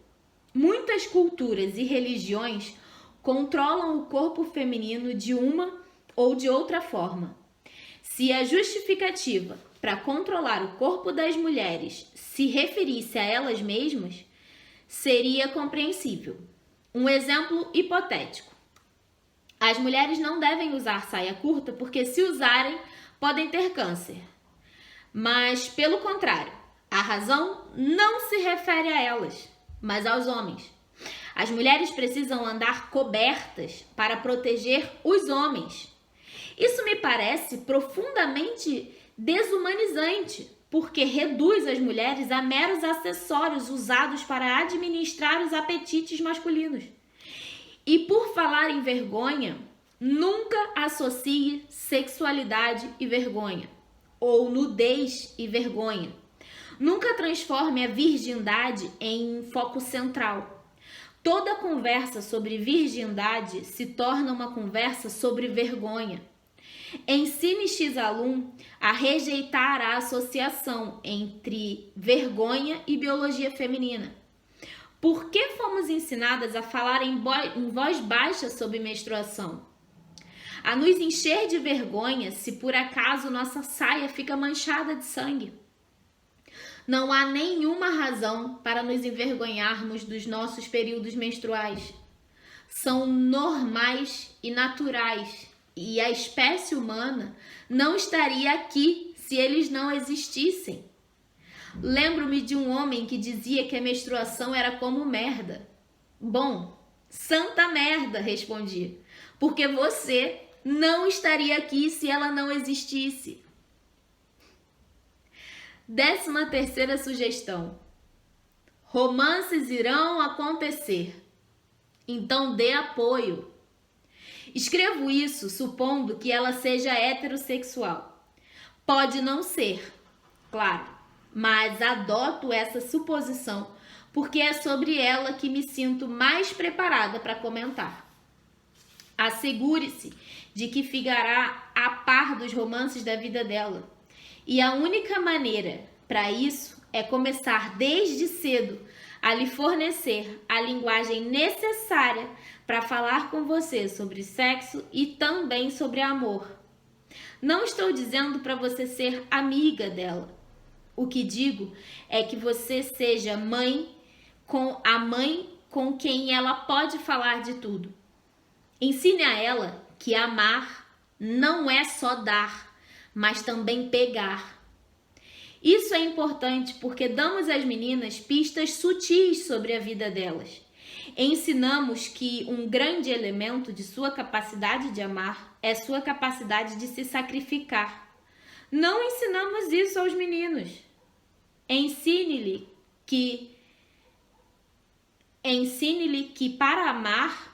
Muitas culturas e religiões controlam o corpo feminino de uma ou de outra forma. Se a justificativa para controlar o corpo das mulheres se referisse a elas mesmas, seria compreensível. Um exemplo hipotético. As mulheres não devem usar saia curta porque, se usarem, podem ter câncer. Mas, pelo contrário, a razão não se refere a elas, mas aos homens. As mulheres precisam andar cobertas para proteger os homens. Isso me parece profundamente desumanizante, porque reduz as mulheres a meros acessórios usados para administrar os apetites masculinos. E por falar em vergonha, nunca associe sexualidade e vergonha, ou nudez e vergonha. Nunca transforme a virgindade em foco central. Toda conversa sobre virgindade se torna uma conversa sobre vergonha. Ensine X-Alum a rejeitar a associação entre vergonha e biologia feminina. Por que fomos ensinadas a falar em voz baixa sobre menstruação? A nos encher de vergonha se por acaso nossa saia fica manchada de sangue. Não há nenhuma razão para nos envergonharmos dos nossos períodos menstruais. são normais e naturais, e a espécie humana não estaria aqui se eles não existissem. Lembro-me de um homem que dizia que a menstruação era como merda. Bom, santa merda, respondi, porque você não estaria aqui se ela não existisse. 13ª sugestão. Romances irão acontecer, então dê apoio. Escrevo isso supondo que ela seja heterossexual. Pode não ser, claro, mas adoto essa suposição porque é sobre ela que me sinto mais preparada para comentar. Assegure-se de que ficará a par dos romances da vida dela. E a única maneira para isso é começar desde cedo a lhe fornecer a linguagem necessária para falar com você sobre sexo e também sobre amor. Não estou dizendo para você ser amiga dela. O que digo é que você seja mãe com quem ela pode falar de tudo. Ensine a ela que amar não é só dar, mas também pegar. Isso é importante porque damos às meninas pistas sutis sobre a vida delas. Ensinamos que um grande elemento de sua capacidade de amar é sua capacidade de se sacrificar. Não ensinamos isso aos meninos. Ensine-lhe que para amar,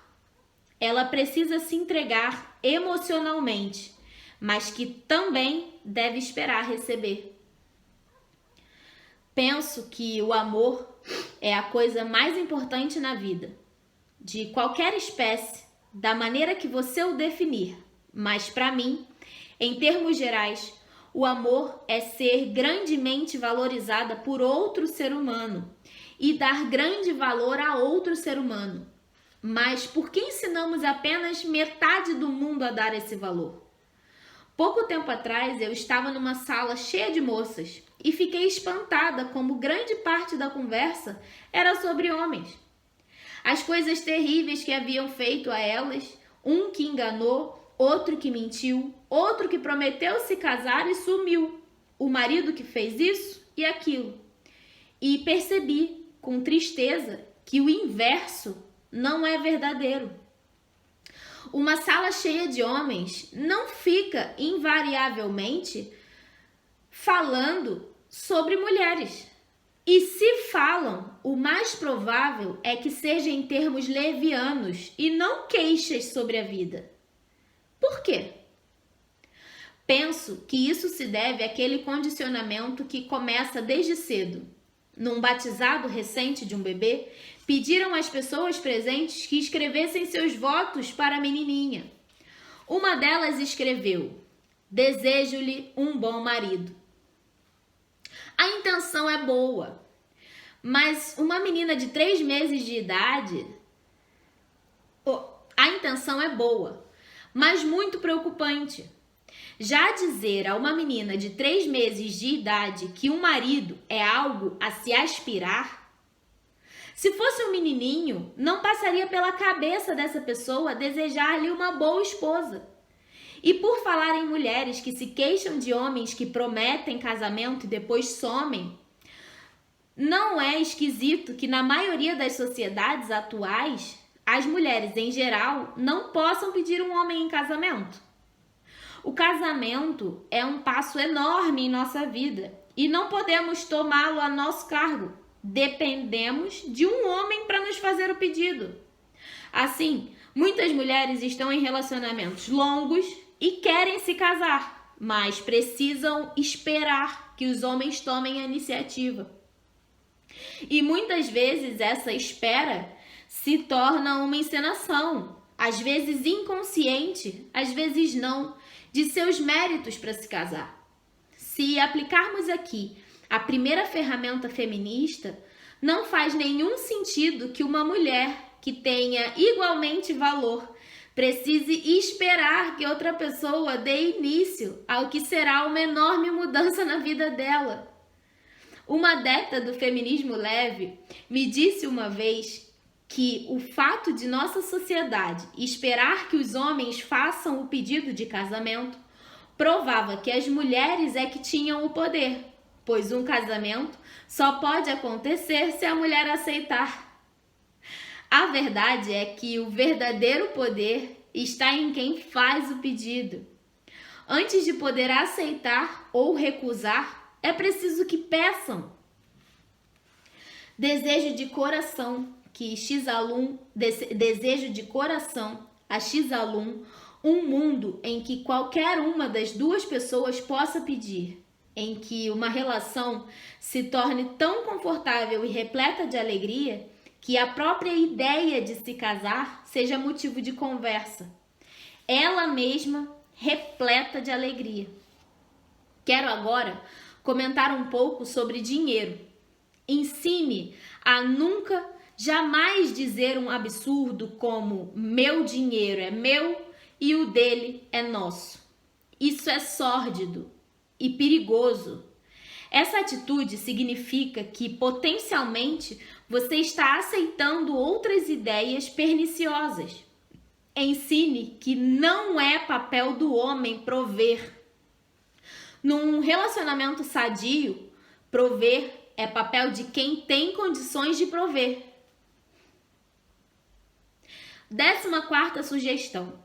ela precisa se entregar emocionalmente, mas que também deve esperar receber. Penso que o amor é a coisa mais importante na vida, de qualquer espécie, da maneira que você o definir. Mas para mim, em termos gerais, o amor é ser grandemente valorizada por outro ser humano e dar grande valor a outro ser humano. Mas por que ensinamos apenas metade do mundo a dar esse valor? Pouco tempo atrás, eu estava numa sala cheia de moças e fiquei espantada como grande parte da conversa era sobre homens. As coisas terríveis que haviam feito a elas, um que enganou, outro que mentiu, outro que prometeu se casar e sumiu, o marido que fez isso e aquilo. E percebi, com tristeza, que o inverso não é verdadeiro. Uma sala cheia de homens não fica invariavelmente falando sobre mulheres. E se falam, o mais provável é que seja em termos levianos e não queixas sobre a vida. Por quê? Penso que isso se deve àquele condicionamento que começa desde cedo. Num batizado recente de um bebê, pediram às pessoas presentes que escrevessem seus votos para a menininha. Uma delas escreveu: desejo-lhe um bom marido. A intenção é boa, mas uma menina de 3 meses de idade... A intenção é boa, mas muito preocupante. Já dizer a uma menina de 3 meses de idade que um marido é algo a se aspirar? Se fosse um menininho, não passaria pela cabeça dessa pessoa desejar-lhe uma boa esposa. E por falar em mulheres que se queixam de homens que prometem casamento e depois somem, não é esquisito que na maioria das sociedades atuais, as mulheres em geral não possam pedir um homem em casamento? O casamento é um passo enorme em nossa vida e não podemos tomá-lo a nosso cargo. Dependemos de um homem para nos fazer o pedido. Assim, muitas mulheres estão em relacionamentos longos e querem se casar, mas precisam esperar que os homens tomem a iniciativa. E muitas vezes essa espera se torna uma encenação, às vezes inconsciente, às vezes não, de seus méritos para se casar. Se aplicarmos aqui a primeira ferramenta feminista, não faz nenhum sentido que uma mulher que tenha igualmente valor precise esperar que outra pessoa dê início ao que será uma enorme mudança na vida dela. Uma adepta do feminismo leve me disse uma vez que o fato de nossa sociedade esperar que os homens façam o pedido de casamento provava que as mulheres é que tinham o poder, pois um casamento só pode acontecer se a mulher aceitar. A verdade é que o verdadeiro poder está em quem faz o pedido. Antes de poder aceitar ou recusar, é preciso que peçam. Desejo de coração a X-Alum, um mundo em que qualquer uma das duas pessoas possa pedir, em que uma relação se torne tão confortável e repleta de alegria que a própria ideia de se casar seja motivo de conversa, ela mesma repleta de alegria. Quero agora comentar um pouco sobre dinheiro. Ensine a nunca, jamais dizer um absurdo como meu dinheiro é meu e o dele é nosso. Isso é sórdido e perigoso. Essa atitude significa que potencialmente você está aceitando outras ideias perniciosas. Ensine que não é papel do homem prover. Num relacionamento sadio, prover é papel de quem tem condições de prover. 14ª sugestão.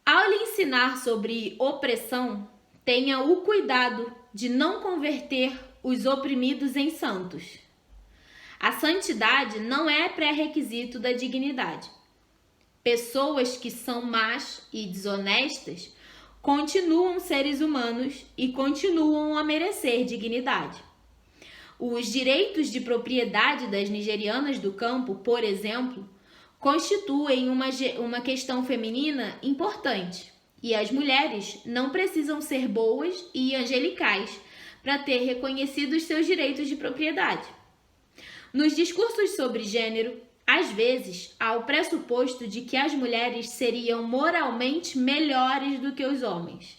Ao lhe ensinar sobre opressão, tenha o cuidado de não converter os oprimidos em santos. A santidade não é pré-requisito da dignidade. Pessoas que são más e desonestas continuam seres humanos e continuam a merecer dignidade. Os direitos de propriedade das nigerianas do campo, por exemplo, constituem uma questão feminina importante, e as mulheres não precisam ser boas e angelicais para ter reconhecido os seus direitos de propriedade. Nos discursos sobre gênero, às vezes, há o pressuposto de que as mulheres seriam moralmente melhores do que os homens.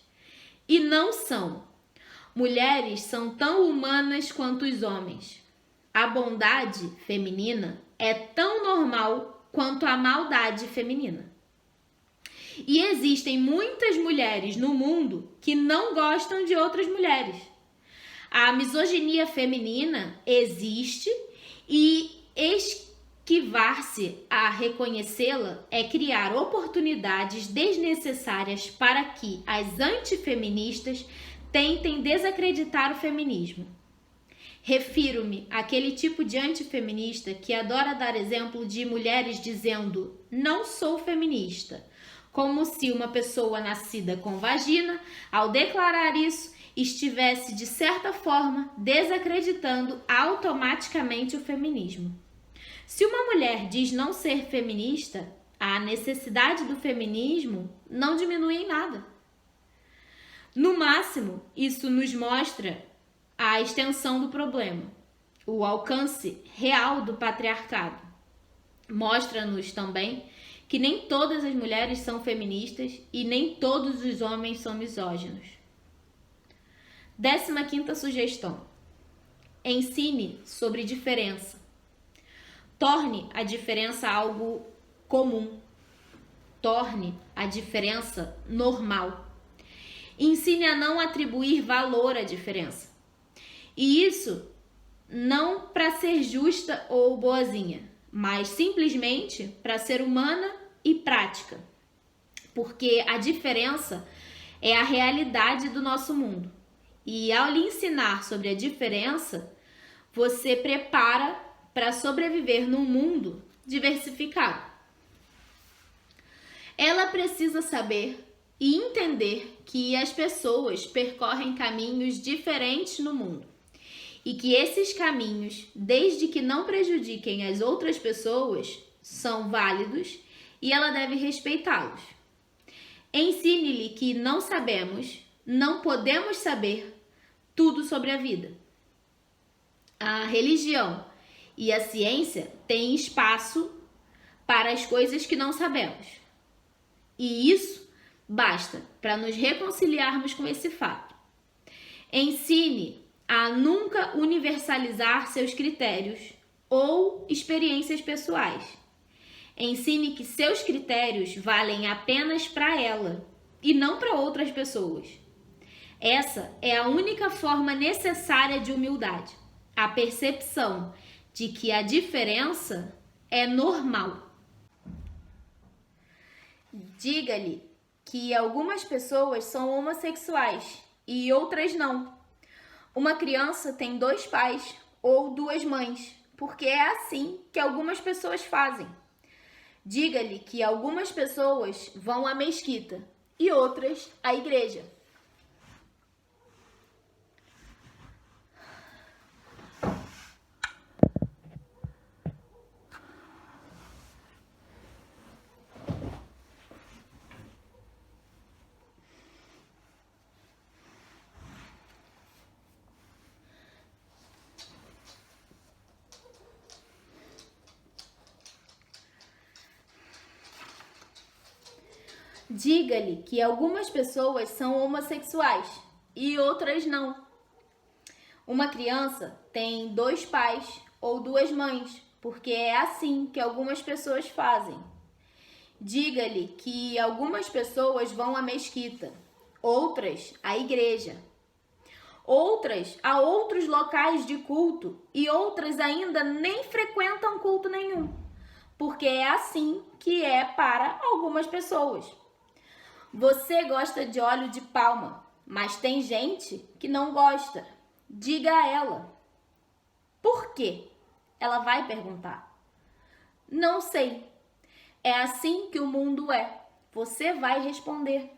E não são. Mulheres são tão humanas quanto os homens. A bondade feminina é tão normal quanto a maldade feminina. E existem muitas mulheres no mundo que não gostam de outras mulheres. A misoginia feminina existe e esquivar-se a reconhecê-la é criar oportunidades desnecessárias para que as antifeministas tentem desacreditar o feminismo. Refiro-me àquele tipo de antifeminista que adora dar exemplo de mulheres dizendo "não sou feminista", como se uma pessoa nascida com vagina, ao declarar isso, estivesse, de certa forma, desacreditando automaticamente o feminismo. Se uma mulher diz não ser feminista, a necessidade do feminismo não diminui em nada. No máximo, isso nos mostra a extensão do problema, o alcance real do patriarcado. Mostra-nos também que nem todas as mulheres são feministas e nem todos os homens são misóginos. 15ª sugestão. Ensine sobre diferença. Torne a diferença algo comum. Torne a diferença normal. Ensine a não atribuir valor à diferença. E isso não para ser justa ou boazinha, mas simplesmente para ser humana e prática. Porque a diferença é a realidade do nosso mundo. E ao lhe ensinar sobre a diferença, você prepara para sobreviver num mundo diversificado. Ela precisa saber e entender que as pessoas percorrem caminhos diferentes no mundo e que esses caminhos, desde que não prejudiquem as outras pessoas, são válidos e ela deve respeitá-los. Ensine-lhe que não sabemos, não podemos saber tudo sobre a vida. A religião e a ciência têm espaço para as coisas que não sabemos. E isso basta para nos reconciliarmos com esse fato. Ensine a nunca universalizar seus critérios ou experiências pessoais. Ensine que seus critérios valem apenas para ela e não para outras pessoas. Essa é a única forma necessária de humildade, a percepção de que a diferença é normal. Diga-lhe que algumas pessoas são homossexuais e outras não. Uma criança tem 2 pais ou 2 mães, porque é assim que algumas pessoas fazem. Diga-lhe que algumas pessoas vão à mesquita e outras à igreja. Diga-lhe que algumas pessoas são homossexuais e outras não. Uma criança tem 2 pais ou 2 mães, porque é assim que algumas pessoas fazem. Diga-lhe que algumas pessoas vão à mesquita, outras à igreja, outras a outros locais de culto e outras ainda nem frequentam culto nenhum, porque é assim que é para algumas pessoas. Você gosta de óleo de palma, mas tem gente que não gosta. Diga a ela. Por quê? Ela vai perguntar. Não sei. É assim que o mundo é. Você vai responder.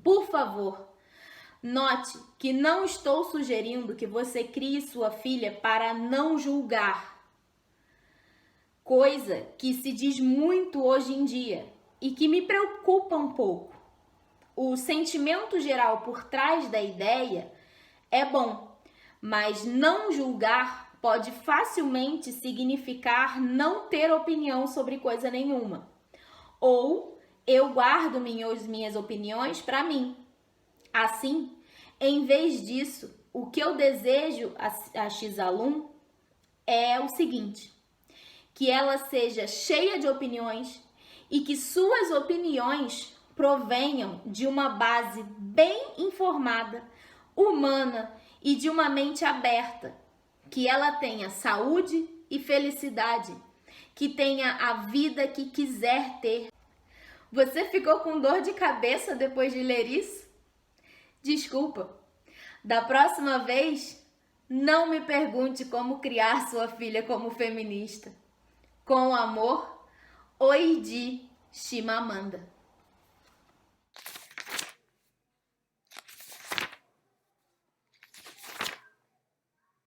Por favor, note que não estou sugerindo que você crie sua filha para não julgar. Coisa que se diz muito hoje em dia e que me preocupa um pouco. O sentimento geral por trás da ideia é bom, mas não julgar pode facilmente significar não ter opinião sobre coisa nenhuma. Ou eu guardo minhas opiniões para mim. Assim, em vez disso, o que eu desejo a X-alum é o seguinte: que ela seja cheia de opiniões e que suas opiniões provenham de uma base bem informada, humana e de uma mente aberta, que ela tenha saúde e felicidade, que tenha a vida que quiser ter. Você ficou com dor de cabeça depois de ler isso? Desculpa. Da próxima vez, não me pergunte como criar sua filha como feminista. Com amor, Oidi Chimamanda.